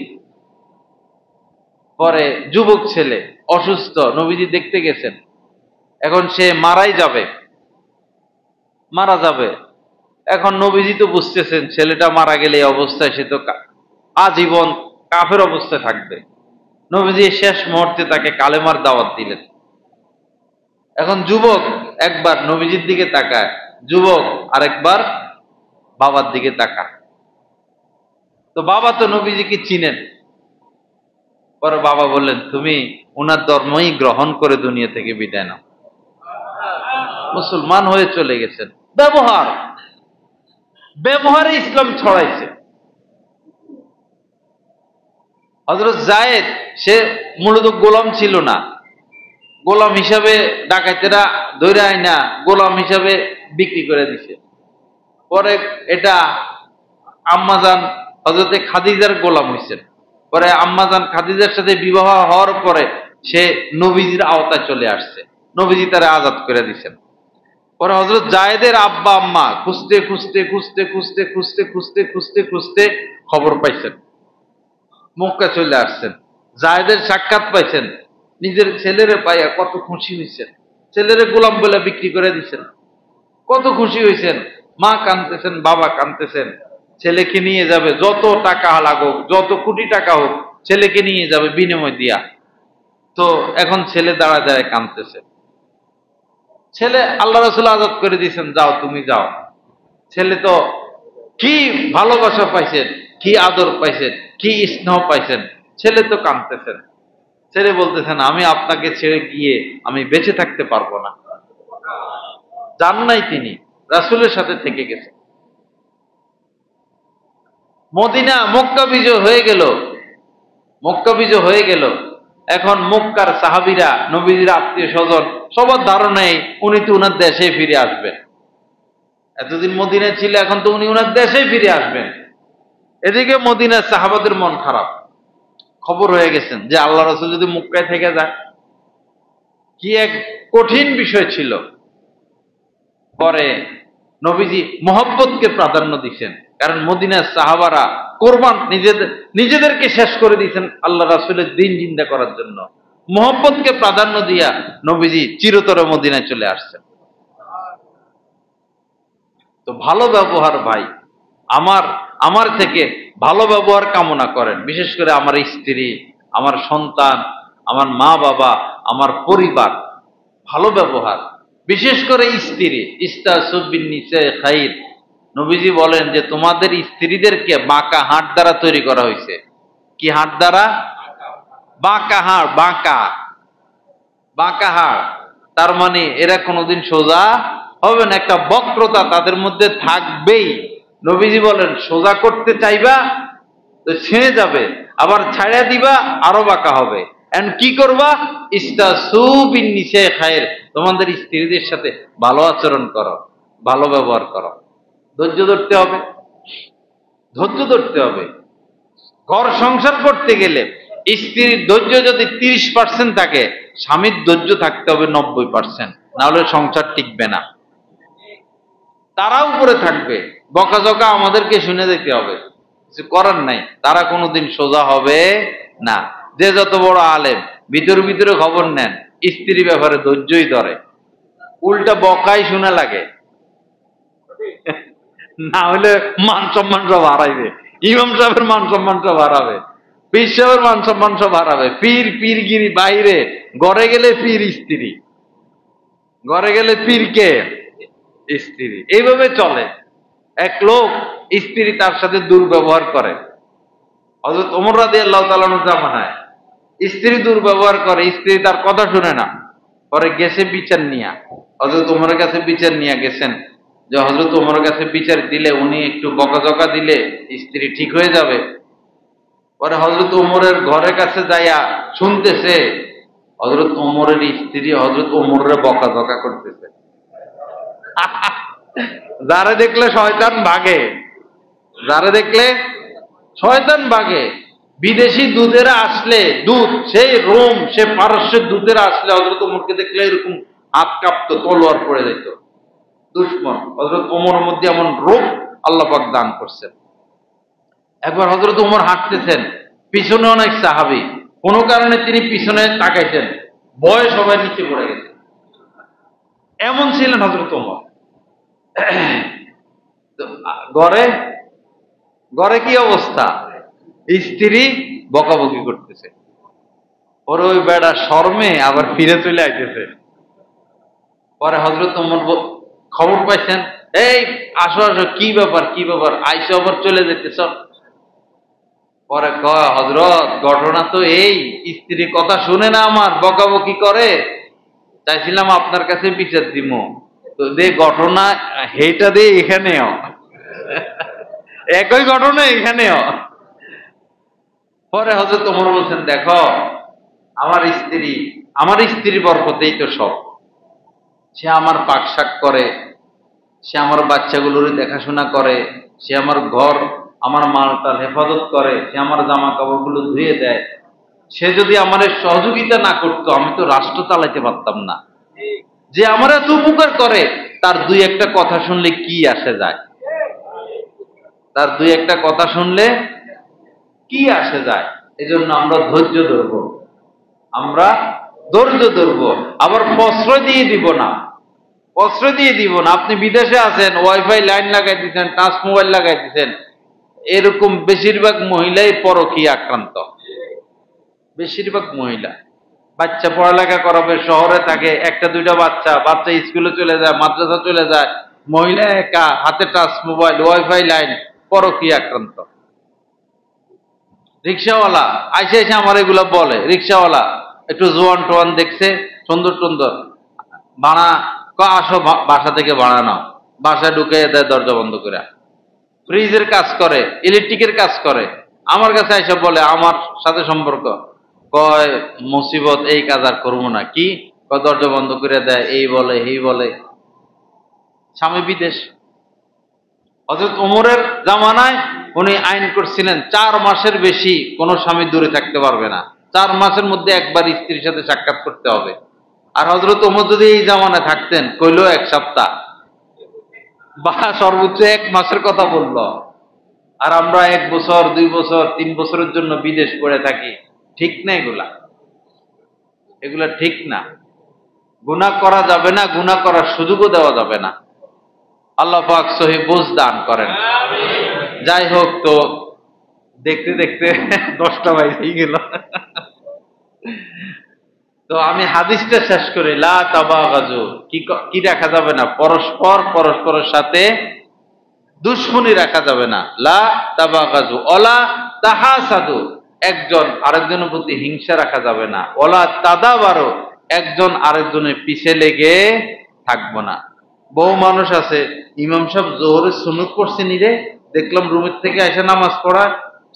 পরে যুবক ছেলে অসুস্থ, নবীজি দেখতে গেছেন। এখন সে মারা যাবে। এখন নবীজি তো বুঝতেছেন ছেলেটা মারা গেলে এই অবস্থায় সে তো আজীবন কাফের অবস্থায় থাকবে। নবীজি শেষ মুহূর্তে তাকে কালেমার দাওয়াত দিলেন। এখন যুবক একবার নবীজির দিকে তাকায়, যুবক আরেকবার বাবার দিকে তাকায়। তো বাবা তো নবীজিকে চিনেন। পরে বাবা বললেন, তুমি ওনার ধর্মই গ্রহণ করে দুনিয়া থেকে বিদায় নাও। মুসলমান হয়ে চলে গেছেন। ব্যবহারে ইসলাম ছড়াইছে। হযরত যায়েদ, সে মূলত গোলাম ছিল না, গোলাম হিসাবে ডাকাতেরা ধরে আইনা গোলাম হিসাবে বিক্রি করে দিছে। পরে এটা আম্মাজান হযরতে খাদিজার গোলাম হইছেন। পরে আম্মাজান খাদিজার সাথে বিবাহ হওয়ার পরে সে নবীজির আওতায় চলে আসছে, নবীজি তারা আজাদ করে দিচ্ছেন। পরে হযরত জায়েদের আব্বা আম্মা খুঁজতে খবর পাইছেন, মক্কা চলে আসছেন, জায়েদের সাক্ষাৎ পাইছেন, নিজের ছেলেরে পাইয়া কত খুশি হয়েছেন। ছেলেরে গোলাম বলে বিক্রি করে দিচ্ছেন, কত খুশি হয়েছেন। মা কাঁদতেছেন, বাবা কাঁদতেছেন। ছেলেকে নিয়ে যাবে, যত টাকা লাগুক, যত কোটি টাকা হোক, ছেলেকে নিয়ে যাবে বিনিময় দিয়া। তো এখন ছেলে দাঁড়ায় দাঁড়ায় কাঁদতেছে। ছেলে আল্লাহ রাসূল আজাদ করে দিয়েছেন, যাও তুমি যাও। ছেলে তো কি ভালোবাসা পাইছেন, কি আদর পাইছেন, কি স্নেহ পাইছেন, ছেলে তো কাঁদতেছেন। ছেলে বলতেছেন, আমি আপনাকে ছেড়ে গিয়ে আমি বেঁচে থাকতে পারবো না। জান নাই তিনি রাসূলের সাথে থেকে গেছেন। মদিনা মক্কা বিজয় হয়ে গেল, মক্কা বিজয় হয়ে গেল। এখন মক্কার সাহাবীরা, নবীজির আত্মীয় স্বজন, সবার ধারণাই উনি তো উনার দেশে ফিরে আসবেন। এতদিন মদিনায় ছিল, এখন তো উনি উনার দেশে ফিরে আসবেন। এদিকে মদিনার সাহাবাদের মন খারাপ, খবর হয়ে গেছেন যে আল্লাহ রাসূল যদি মক্কায় থেকে যায়, কি এক কঠিন বিষয় ছিল। পরে নবীজি মহব্বতকে প্রাধান্য দিচ্ছেন, কারণ মদিনার সাহাবারা কোরবান নিজেদেরকে শেষ করে দিয়েছেন আল্লাহ রাসূলের দিন জিন্দা করার জন্য। মহব্বতকে প্রাধান্য দিয়া নবীজি চিরতরে মদিনায় চলে আসছেন। তো ভালো ব্যবহার ভাই, আমার থেকে ভালো ব্যবহার কামনা করেন, বিশেষ করে আমার স্ত্রী, আমার সন্তান, আমার মা বাবা, আমার পরিবার। ভালো ব্যবহার, বিশেষ করে স্ত্রী। ইস্তাসু বিন নিসায়ে খাইর, নবীজি বলেন যে তোমাদের স্ত্রীদেরকে বাঁকা হাড় দ্বারা তৈরি করা হয়েছে। কি হাড় দ্বারা? বাঁকা হাড়, বাঁকা বাঁকা হাড়। তার মানে এরা কোনোদিন সোজা হবে না, একটা বক্রতা তাদের মধ্যে থাকবেই। নবীজি বলেন সোজা করতে চাইবা তো ছেড়ে যাবে, আবার ছাড়া দিবা আরো বাঁকা হবে। এন্ড কি করবা? ইস্তাসু বিন নিসায়ে খাইর, তোমাদের স্ত্রীদের সাথে ভালো আচরণ করো, ভালো ব্যবহার করো। ধৈর্য ধরতে হবে, ধৈর্য ধরতে হবে। ঘর সংসার করতে গেলে স্ত্রীর ধৈর্য যদি 30% থাকে, স্বামীর ধৈর্য থাকতে হবে 90%, না হলে সংসার টিকবে না। তারা উপরে থাকবে, বকাঝকা আমাদেরকে শুনে যেতে হবে, কিছু করার নাই। তারা কোনোদিন সোজা হবে না। যে যত বড় আলেম, ভিতরে ভিতরে খবর নেন, স্ত্রী ব্যাপারে ধৈর্যই ধরে, উল্টা বকাই শোনা লাগে। না হলে মান সম্মান সব হারাইবে। ইমাম সাহেবের মান সম্মান সব হারাবে, পীর সাহেবের মান সম্মান সব হারাবে। পীরগিরি বাইরে, ঘরে গেলে পীর স্ত্রী, ঘরে গেলে পীরকে স্ত্রী, এইভাবে চলে। এক লোক স্ত্রী তার সাথে দুর্ব্যবহার করে, হযরত ওমর রাদিয়াল্লাহু তাআলা জামানায় স্ত্রী দুর্ব্যবহার করে, স্ত্রী তার কথা শুনে না। পরে গেছে বিচার নিয়া, হযরত ওমরের কাছে বিচার নিয়ে গেছেন যে হযরত ওমরের কাছে বিচার দিলে, উনি একটু বকাঝকা দিলে স্ত্রী ঠিক হয়ে যাবে। পরে হযরত ওমরের ঘরের কাছে যাইয়া শুনতেছে হযরত ওমরের স্ত্রী হযরত ওমরের বকাঝকা করতেছে। যারে দেখলে শয়তান ভাগে, যারে দেখলে শয়তান ভাগে। বিদেশি দুধেরা আসলে, দুধ সেই রোম, সে পারস্যের দুধেরা আসলে হযরত ওমরকে দেখলে এরকম হাত কাঁপতো, তলোয়ার পড়ে যেত। দুশ্মন হযরত ওমরের মধ্যে এমন রূপ আল্লাহ পাক দান করছেন। একবার হযরত ওমর হাঁটতেছেন, পিছনে অনেক সাহাবী, কোনো কারণে তিনি পিছনে তাকাইছেন, ভয়ে সবাই নিচে পড়ে গেছে। এমন ছিলেন হযরত ওমর। ঘরে ঘরে কি অবস্থা? স্ত্রী বকাবকি করতেছে, ওর ওই বেড়া শর্মে আবার ফিরে চলে আইতেছে। পরে হযরত ওমর খবর পাইছেন, এই আসো আসো, কি ব্যাপার কি ব্যাপার, আইসো আবার চলে যেতেছ। পরে কয়, হযরত ঘটনা তো এই, স্ত্রী কথা শুনে না, আমার বকাবকি করে, চাইছিলাম আপনার কাছে বিচার দিব, তো যে ঘটনা হেটা দিয়ে এখানেও একই ঘটনা এখানেও। পরে হযরত ওমর বলছেন, দেখো আমার স্ত্রীর বরকতেই তো সব। সে আমার পাক শাক করে, সে আমার বাচ্চাগুলোর দেখাশোনা করে, সে আমার ঘর, আমার মালটাল হেফাজত করে, সে আমার জামা কাপড়গুলো ধুয়ে দেয়। সে যদি আমার সহযোগিতা না করতো, আমি তো রাষ্ট্র চালাইতে পারতাম না। যে আমার এত উপকার করে, তার দুই একটা কথা শুনলে কি আসে যায়? তার দুই একটা কথা শুনলে কি আসে যায়? এজন্য আমরা ধৈর্য ধরব, আমরা ধৈর্য ধরব, আবার প্রশ্রয় দিয়ে দিব না, প্রশ্রয় দিয়ে দিব না। আপনি বিদেশে আছেন, ওয়াইফাই লাইন লাগাই দিচ্ছেন, টাচ মোবাইল লাগাই দিচ্ছেন, এরকম বেশিরভাগ মহিলাই পরকীয়া আক্রান্ত, বেশিরভাগ মহিলা। বাচ্চা পড়ালেখা করাবে, শহরে থাকে, একটা দুইটা বাচ্চা, বাচ্চা স্কুলে চলে যায়, মাদ্রাসা চলে যায়, মহিলা একা, হাতে টাচ মোবাইল, ওয়াইফাই লাইন, পরকীয়া আক্রান্ত। রিক্সাওয়ালা আইসে এসে আমার এগুলা বলে, রিক্সাওয়ালা একটু জোয়ান টোয়ান দেখছে, সুন্দর সুন্দর ভাড়া, আসো বাসা থেকে ভাড়া নাও, বাসায় ঢুকে দেয় দরজা বন্ধ করে। ফ্রিজের কাজ করে, ইলেকট্রিকের কাজ করে, আমার কাছে এসে বলে আমার সাথে সম্পর্ক, কয় মুসিবত, এই কাজ আর করবো না। কি কয়, দরজা বন্ধ করে দেয়, এই বলে এই বলে। স্বামী বিদেশ। হযরত ওমরের জামানায় উনি আইন করছিলেন 4 মাসের বেশি কোনো স্বামী দূরে থাকতে পারবে না, 4 মাসের মধ্যে একবার স্ত্রীর সাথে সাক্ষাৎ করতে হবে। আর হযরত ওমর যদি এই জামানায় থাকতেন, কইলো 1 সপ্তাহ বা সর্বোচ্চ 1 মাসের কথা বললো। আর আমরা 1 বছর 2 বছর 3 বছরের জন্য বিদেশ করে থাকি। ঠিক না এগুলা? এগুলা ঠিক না। গুনাহ করা যাবে না, গুনাহ করার সুযোগও দেওয়া যাবে না। আল্লাহ পাক সহি বুঝ দান করেন। যাই হোক, তো দেখতে দেখতে 10টা বাজে গেল। তো আমি হাদিসটা শেষ করি, লা তাবাগাজু, কি রাখা যাবে না? পরস্পরের সাথে দুশমনি রাখা যাবে না। লা তাবাগাজু ওয়ালা তাহাসাদু, একজন আরেকজনের প্রতি হিংসা রাখা যাবে না। ওয়ালা তাদাবারু, একজন আরেকজনের পিছে লেগে থাকবো না। বহু মানুষ আছে, ইমাম সাহেব জোহরের সুন্নত পড়ছে নি রে, দেখলাম রুমের থেকে এসে নামাজ পড়ায়,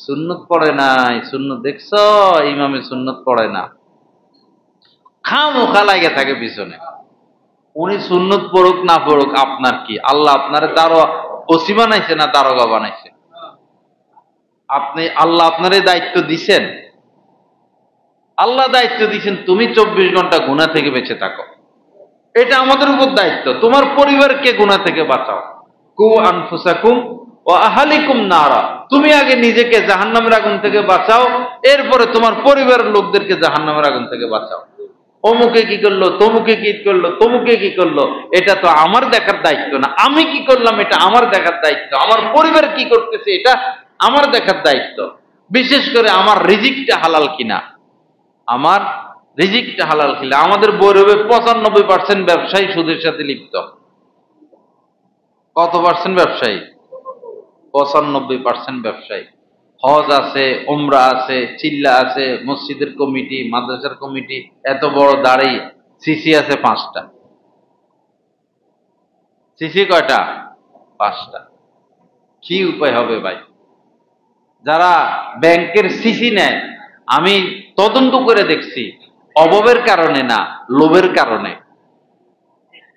সুন্নত পড়ে নাই। সুন্নত দেখছ? ইমামে সুন্নত পড়ে না, খামোখা লাগে থাকে পিছনে। উনি সুন্নত পড়ুক না পড়ুক আপনার কি? আল্লাহ আপনার ওসি বানাইছে না দারোগা বানাইছে? আল্লাহ আপনার এই দায়িত্ব দিছেন। আল্লাহ দায়িত্ব দিছেন, তুমি 24 ঘন্টা গুনাহ থেকে বেঁচে থাকো, এটা আমাদের উপর দায়িত্ব। তোমার পরিবারকে গুনাহ থেকে বাঁচাও। কু আনফুসাকুম ওয়া আহলিকুম নারা, তুমি আগে নিজেকে জাহান্নামের আগুন থেকে বাঁচাও, এরপরে তোমার পরিবারের লোকদেরকে জাহান্নামের আগুন থেকে বাঁচাও। অমুকে কি করলো, তমুকে কি করলো, তমুকে কি করলো, এটা তো আমার দেখার দায়িত্ব না। আমি কি করলাম এটা আমার দেখার দায়িত্ব। আমার পরিবার কি করতেছে এটা আমার দেখার দায়িত্ব। বিশেষ করে আমার রিজিকটা হালাল কিনা, আমার রিজিকটা হালাল কিনা। আমাদের বৈরবে 95% ব্যবসায়ী সুদের সাথে লিপ্ত। কত পার্সেন্ট ব্যবসায়ী? 95% ব্যবসায়ী। হজ আছে, উমরা আছে, চিল্লা আছে, মসজিদের কমিটি, মাদ্রাসার কমিটি, এত বড় দাড়ি, সিসি আছে 5টা। সিসি কয়টা? 5টা। কি উপায় হবে ভাই? যারা ব্যাংকের সিসি নেয়, আমি তদন্ত করে দেখছি, অভাবের কারণে না, লোভের কারণে।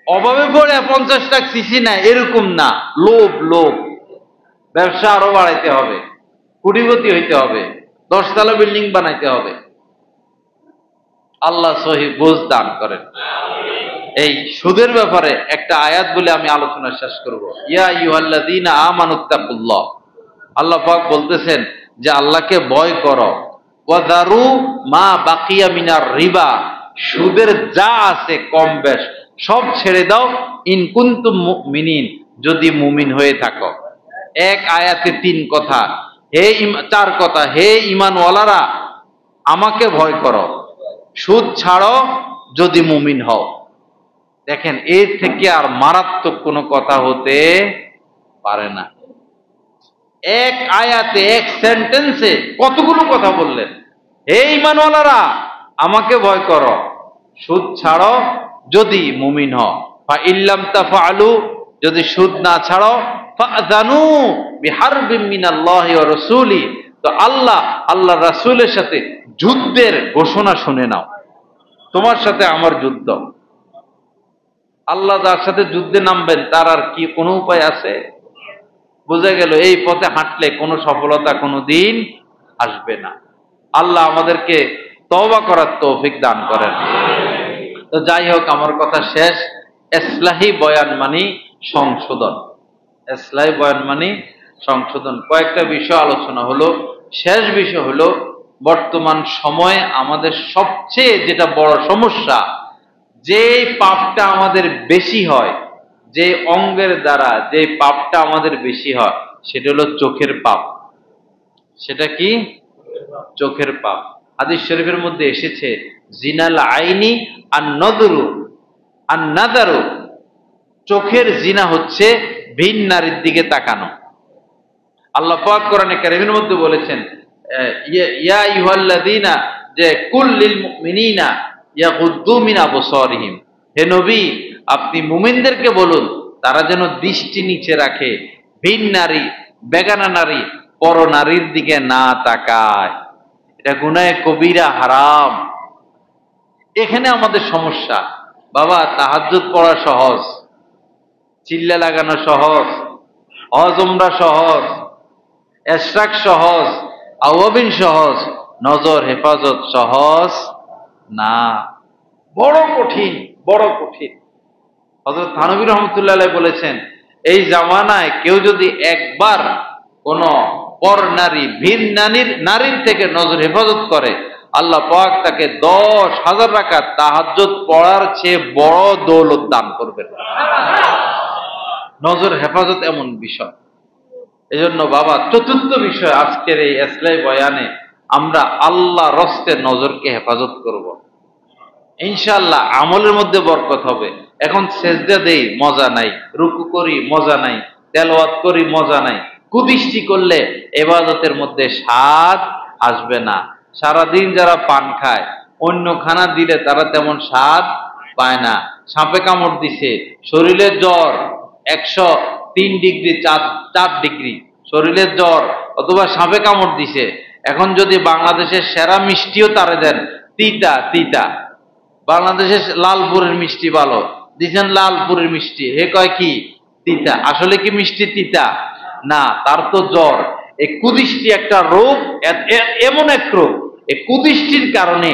অভাবে পড়ে 50 লাখ সিসি নেয় এরকম না, লোভ। লোভ। ব্যবসা আরো বাড়াইতে হবে, কোটিপতি হইতে হবে, 10 তলা বিল্ডিং বানাইতে হবে। আল্লাহ সহি বুঝ দান করেন। এই সুদের ব্যাপারে একটা আয়াত বলে আমি আলোচনা শেষ করব। ইয়া আইয়ুহাল্লাযীনা আমানুত্তাকুল্লাহ, আল্লাহ পাক বলতেছেন যে আল্লাহকে ভয় করো। ওয়াযারু মা বাকিয়া মিনার রিবা, সুদের যা আছে কম বেশ সব ছেড়ে দাও। ইন কুনতুম মুমিনিন, যদি মুমিন হয়ে থাকো। এক আয়াতে 3 কথা, 4 কথা। হে ঈমানওয়ালারা, আমাকে ভয় করো, সুদ ছাড়ো যদি মুমিন হও। দেখেন, এর থেকে আর মারাত্মক কোনো কথা হতে পারে না। এক আয়াতে, এক সেন্টেন্সে কতগুলো কথা বললেন। হে ঈমানওয়ালারা, আমাকে ভয় করো, সুদ ছাড়ো যদি মুমিন হও। ফা ইল্লাম তাফআলু, যদি সুদ না ছাড়ো, ফাযানু বিহারবিম মিনাল্লাহি ওয়া রাসূলি, তো আল্লাহ রাসূলের সাথে যুদ্ধের ঘোষণা শুনে নাও। তোমার সাথে আমার যুদ্ধ। আল্লাহ যার সাথে যুদ্ধে নামবেন তার আর কি কোনো উপায় আছে? বোঝা গেল এই পথে হাঁটলে কোনো সফলতা কোনো দিন আসবে না। আল্লাহ আমাদেরকে তওবা করার তৌফিক দান করেন। তো যাই হোক, আমার কথা শেষ। ইসলাহি বয়ান মানে সংশোধন। ইসলাহি বয়ান মানে সংশোধন। কয়েকটা বিষয় আলোচনা হলো। শেষ বিষয় হলো, বর্তমান সময়ে আমাদের সবচেয়ে যেটা বড় সমস্যা, যে পাপটা আমাদের বেশি হয়, যে অঙ্গের দ্বারা যে পাপটা আমাদের বেশি হয়, সেটা হলো চোখের পাপ। সেটা কি? চোখের পাপ। হাদিস শরীফের মধ্যে এসেছে জিনাল আইনি আর নদরু আর নাদারু, চোখের জিনা হচ্ছে ভিন নারীর দিকে তাকানো। আল্লাহ পাক কোরআনে কারীমের মধ্যে বলেছেন, ইয়া আইয়ুহাল্লাযীনা, যে কুল লিল মুমিনিনা ইয়াগুদ্দু মিন আবসারিহিম, হে নবী আপনি মুমিনদেরকে বলুন তারা যেন দৃষ্টি নিচে রাখে, ভিন নারী, বেগানা নারী, পর নারীর দিকে না তাকায়। এটা গুনাহে কবিরা, হারাম। এখানে আমাদের সমস্যা। বাবা, তাহাজ্জুদ পড়া সহজ, চিল্লা লাগানো সহজ, হজ উমরা সহজ, এশরাক সহজ, আওয়াবিন সহজ, নজর হেফাজত সহজ না, বড় কঠিন, বড় কঠিন। হযরত থানভী রহমাতুল্লাহ আলাইহি বলেছেন, এই জামানায় কেউ যদি একবার কোন পর নারী, ভিন নারীর থেকে নজর হেফাজত করে, আল্লাহ পাক তাকে 10,000 রাকাত তাহাজ্জুদ পড়ার চেয়ে বড় দৌলত দান করবেন। নজর হেফাজত এমন বিষয়। এজন্য বাবা, চতুর্থ বিষয় আজকের এই ইসলাহি বয়ানে আমরা আল্লাহ রস্তে নজরকে হেফাজত করব। ইনশাআল্লাহ আমলের মধ্যে বরকত হবে। এখন সেজদা দেই, মজা নাই, রুকু করি, মজা নাই, তেলাওয়াত করি, মজা নাই। কুদৃষ্টি করলে ইবাদতের মধ্যে স্বাদ আসবে না। সারাদিন যারা পান খায়, অন্য খানা দিলে তারা তেমন স্বাদ পায় না। সাপে কামড় দিছে, শরীরের জ্বর 103 ডিগ্রি, 4 ডিগ্রি শরীরের জ্বর, অথবা সাপে কামড় দিছে। এখন যদি বাংলাদেশের সেরা মিষ্টিও তারে দেন, তিতা তিতা, বাংলাদেশের লালপুরের মিষ্টি ভালো, দিচ্ছেন লালপুরের মিষ্টি, হে কয় কি তিতা। আসলে কি মিষ্টি তিতা না, তার তো জ্বর। এই কুদৃষ্টি একটা রোগ, এমন এক রোগ, এই কুদৃষ্টির কারণে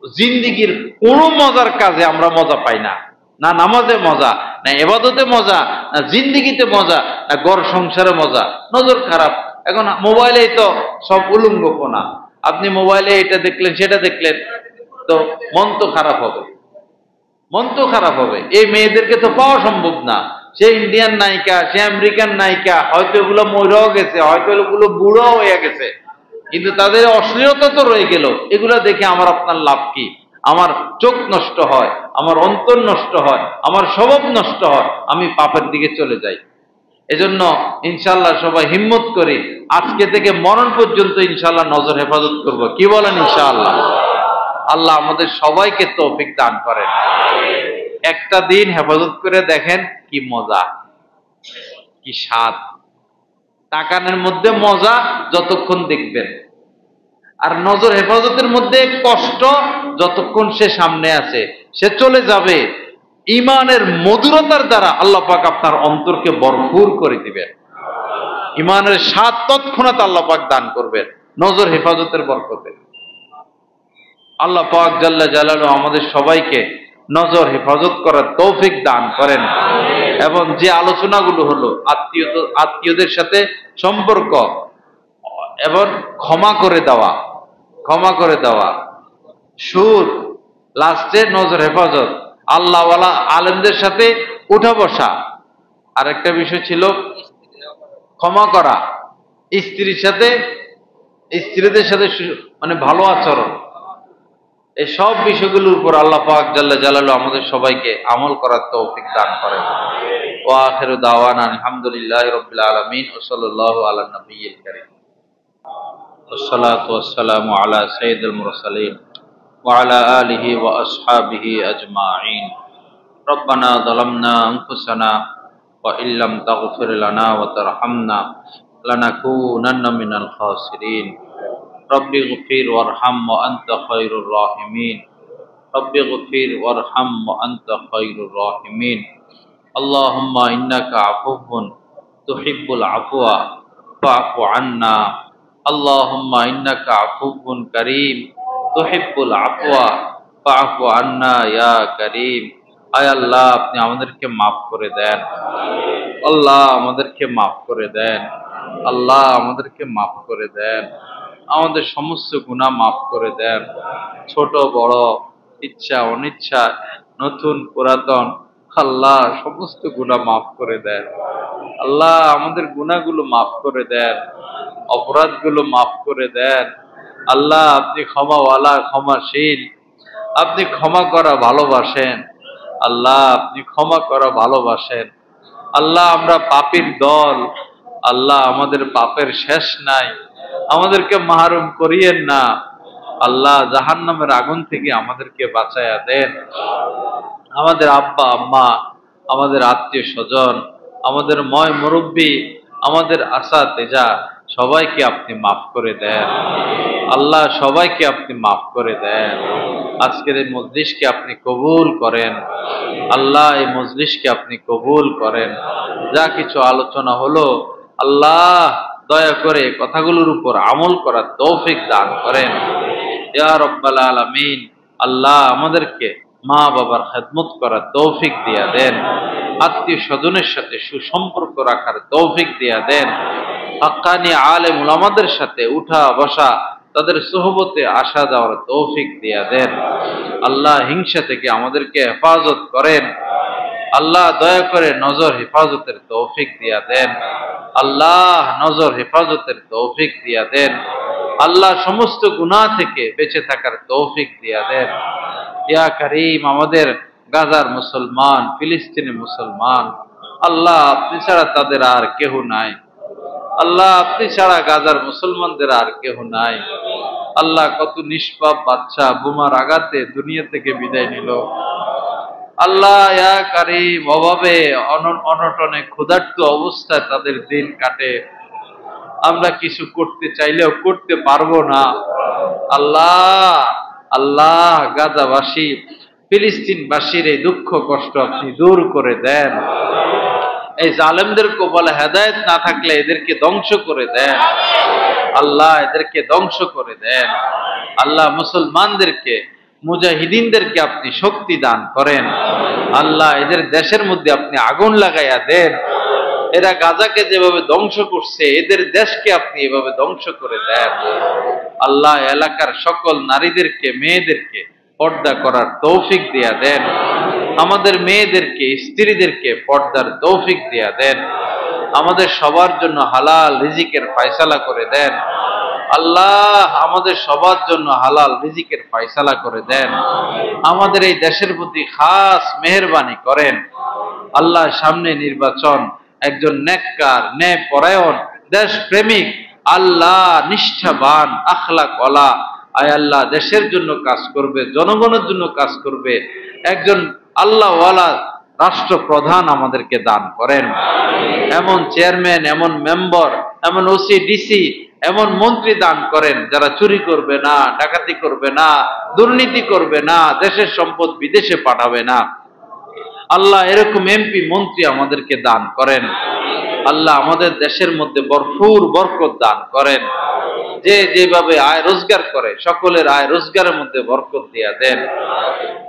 জিন্দিগির কোনো মজার কাজে আমরা মজা পাই না। না নামাজে মজা, না ইবাদতে মজা, না জিন্দিগিতে মজা, না ঘর সংসারে মজা। নজর খারাপ। এখন মোবাইলেই তো সব উলঙ্গপনা। আপনি মোবাইলে এটা দেখলেন, সেটা দেখলেন, তো মন তো খারাপ হবে, মন তো খারাপ হবে। এই মেয়েদেরকে তো পাওয়া সম্ভব না। সে ইন্ডিয়ান নায়িকা, সে আমেরিকান নায়িকা, হয়তো এগুলো মরেও গেছে, হয়তো এগুলো বুড়ো হয়ে গেছে, কিন্তু তাদের অশ্লীলতা তো রয়ে গেল। এগুলো দেখে আমার আপনার লাভ কি? আমার চোখ নষ্ট হয়, আমার অন্তর নষ্ট হয়, আমার স্বভাব নষ্ট হয়, আমি পাপের দিকে চলে যাই। এজন্য ইনশাআল্লাহ সবাই হিম্মত করি, আজকে থেকে মরণ পর্যন্ত ইনশাআল্লাহ নজর হেফাজত করব। কি বলেন ইনশাআল্লাহ? আল্লাহ আমাদের সবাইকে তৌফিক দান করেন। একটা দিন হেফাজত করে দেখেন, কি মজা, কি স্বাদ। তাকানের মধ্যে মজা যতক্ষণ দেখবেন, আর নজর হেফাজতের মধ্যে কষ্ট যতক্ষণ সে সামনে আছে। সে চলে যাবে, ইমানের মধুরতার দ্বারা আল্লাহ পাক আপনার অন্তরকে ভরপুর করে দিবেন। ইমানের স্বাদ তৎক্ষণাৎ আল্লাহ পাক দান করবেন নজর হেফাজতের বরকতে। আল্লাহ পাক জাল্লা জালালুহু আমাদের সবাইকে নজর হেফাজত করার তৌফিক দান করেন। এবং যে আলোচনাগুলো হলো আত্মীয়দের সাথে সম্পর্ক এবং ক্ষমা করে দেওয়া, ক্ষমা করে দেওয়া, সুদ, লাস্টে নজর হেফাজত, আল্লাহওয়ালা আলেমদের সাথে উঠা বসা, আর একটা বিষয় ছিল ক্ষমা করা, স্ত্রীদের সাথে মানে ভালো আচরণ। এই সব বিষয়গুলোর উপর আল্লাহ পাক জাল্লা জালালুহু আমাদের সবাইকে আমল করার তৌফিক দান করেন। ওয়া আখিরু দাওয়ানা আলহামদুলিল্লাহি রাব্বিল আলামিন ওয়া সাল্লাল্লাহু আলা নবিয়্যিল কারীম। والصلاة والسلام على سيد المرسلين وعلى آله وأصحابه أجمعين. ربنا ظلمنا أنفسنا وإن لم تغفر لنا وترحمنا لنكونن من الخاسرين. رب اغفر وارحم وأنت خير الراحمين. رب اغفر وارحم وأنت خير الراحمين. اللهم إنك عفو تحب العفو فاعف عنا. اللهم إنك عفو كريم تحب العفو فاعف عنا يا كريم. আয় আল্লাহ, আপনি আমাদেরকে মাফ করে দেন। আল্লাহ আমাদেরকে মাফ করে দেন। আল্লাহ আমাদেরকে মাফ করে দেন। আমাদের সমস্ত গুনাহ মাফ করে দেন। ছোট বড়, ইচ্ছা অনিচ্ছা, নতুন পুরাতন, আল্লাহ সমস্ত গুনাহ মাফ করে দেন। আল্লাহ আমাদের গুনাহগুলো মাফ করে দেন, অপরাধগুলো মাফ করে দেন। আল্লাহ আপনি ক্ষমাওয়ালা, ক্ষমাশীল। আপনি ক্ষমা করা ভালোবাসেন। আল্লাহ আপনি ক্ষমা করা ভালোবাসেন। আল্লাহ আমরা পাপীর দল। আল্লাহ আমাদের পাপের শেষ নাই, আমাদেরকে মাহরুম করিয়েন না। আল্লাহ জাহান্নামের আগুন থেকে আমাদেরকে বাঁচায়া দেন। আমাদের আব্বা আম্মা, আমাদের আত্মীয় স্বজন, আমাদের ময় মুরব্বী, আমাদের আসা তেজা সবাইকে আপনি মাফ করে দেন। আল্লাহ সবাইকে আপনি মাফ করে দেন। আজকের এই মজলিসকে আপনি কবুল করেন। আল্লাহ এই মজলিসকে আপনি কবুল করেন। যা কিছু আলোচনা হলো আল্লাহ দয়া করে কথাগুলোর উপর আমল করার তৌফিক দান করেন ইয়া রাব্বাল আলামিন। আল্লাহ আমাদেরকে মা বাবার খেদমত করার তৌফিক দিয়া দেন। আত্মীয় স্বজনের সাথে সুসম্পর্ক রাখার তৌফিক দিয়া দেন। হাক্কানি আলেম উলামাদের সাথে উঠা বসা, তাদের সোহবতে আসা যাওয়ার তৌফিক দিয়া দেন। আল্লাহ হিংসা থেকে আমাদেরকে হেফাজত করেন। আল্লাহ দয়া করে নজর হেফাজতের তৌফিক দিয়া দেন। আল্লাহ নজর হেফাজতের তৌফিক দিয়া দেন। আল্লাহ সমস্ত গুনাহ থেকে বেঁচে থাকার তৌফিক দিয়া দেন। ইয়া কারীম আমাদের গাজার মুসলমান, ফিলিস্তিনের মুসলমান, আল্লাহ আপনি ছাড়া তাদের আর কেহ নাই। আল্লাহ আপনি ছাড়া গাজার মুসলমানদের আর কেহ নাই। আল্লাহ কত নিষ্পাপ বাচ্চা বোমার আঘাতে দুনিয়া থেকে বিদায় নিল। আল্লাহ ইয়া কারীম অভাবে অনটনে ক্ষুধার্ত অবস্থায় তাদের দিন কাটে। আমরা কিছু করতে চাইলেও করতে পারবো না। আল্লাহ আল্লাহ গাজাবাসী, ফিলিস্তিনবাসীর এই দুঃখ কষ্ট আপনি দূর করে দেন। এই জালেমদের কপালে হেদায়েত না থাকলে এদেরকে ধ্বংস করে দেন। আল্লাহ এদেরকে ধ্বংস করে দেন। আল্লাহ মুসলমানদেরকে, মুজাহিদিনদেরকে আপনি শক্তি দান করেন। আল্লাহ এদের দেশের মধ্যে আপনি আগুন লাগাইয়া দেন। এরা গাজাকে যেভাবে ধ্বংস করছে এদের দেশকে আপনি এভাবে ধ্বংস করে দেন। আল্লাহ এলাকার সকল নারীদেরকে, মেয়েদেরকে পর্দা করার তৌফিক দিয়া দেন। আমাদের মেয়েদেরকে, স্ত্রীদেরকে পর্দার তৌফিক দিয়া দেন। আমাদের সবার জন্য হালাল রিজিকের ফয়সালা করে দেন। আল্লাহ আমাদের সবার জন্য হালাল রিজিকের ফয়সালা করে দেন। আমাদের এই দেশের প্রতি খাস মেহেরবানি করেন। আল্লাহ সামনে নির্বাচন, একজন নেককার, ন্যায়পরায়ণ, দেশপ্রেমিক, আল্লাহ নিষ্ঠাবান, আখলাক ওয়ালা, আয় আল্লাহ দেশের জন্য কাজ করবে, জনগণের জন্য কাজ করবে, একজন আল্লাহ ওয়ালা রাষ্ট্রপ্রধান আমাদেরকে দান করেন। এমন চেয়ারম্যান, এমন মেম্বার, এমন ওসি ডিসি, এমন মন্ত্রী দান করেন যারা চুরি করবে না, ডাকাতি করবে না, দুর্নীতি করবে না, দেশের সম্পদ বিদেশে পাঠাবে না। আল্লাহ এরকম এমপি মন্ত্রী আমাদেরকে দান করেন। আল্লাহ আমাদের দেশের মধ্যে ভরপুর বরকত দান করেন। যে যেভাবে আয় রোজগার করে সকলের আয় রোজগারের মধ্যে বরকত দিয়া দেন।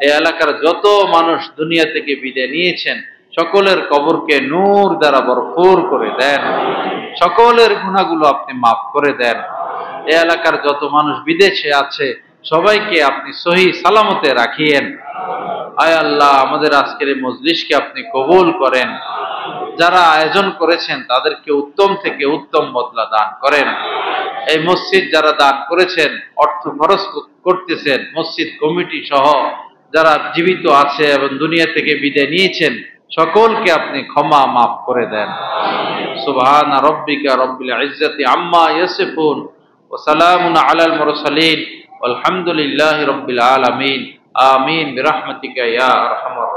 এই এলাকার যত মানুষ দুনিয়া থেকে বিদায় নিয়েছেন সকলের কবরকে নূর দ্বারা ভরপুর করে দেন। সকলের গুনাহগুলো আপনি মাফ করে দেন। এই এলাকার যত মানুষ বিদেশে আছে সবাইকে আপনি সহি সালামতে রাখিয়েন। আয় আল্লাহ আমাদের আজকের এই মজলিসকে আপনি কবুল করেন। যারা আয়োজন করেছেন তাদেরকে উত্তম থেকে উত্তম বদলা দান করেন। এই মসজিদ যারা দান করেছেন, অর্থ খরচ করতেছেন, মসজিদ কমিটি সহ যারা জীবিত আছে এবং দুনিয়া থেকে বিদায় নিয়েছেন সকলকে আপনি ক্ষমা মাফ করে দেন। সুবহান রাব্বিকা রাব্বিল ইজ্জাতি আম্মা ইয়াসিফুন ওয়া সালামুন আলাল মুরসালিন ওয়ালহামদুলিল্লাহি রাব্বিল আলামিন। আমিন বিরহমাতিকা ইয়া আরহামার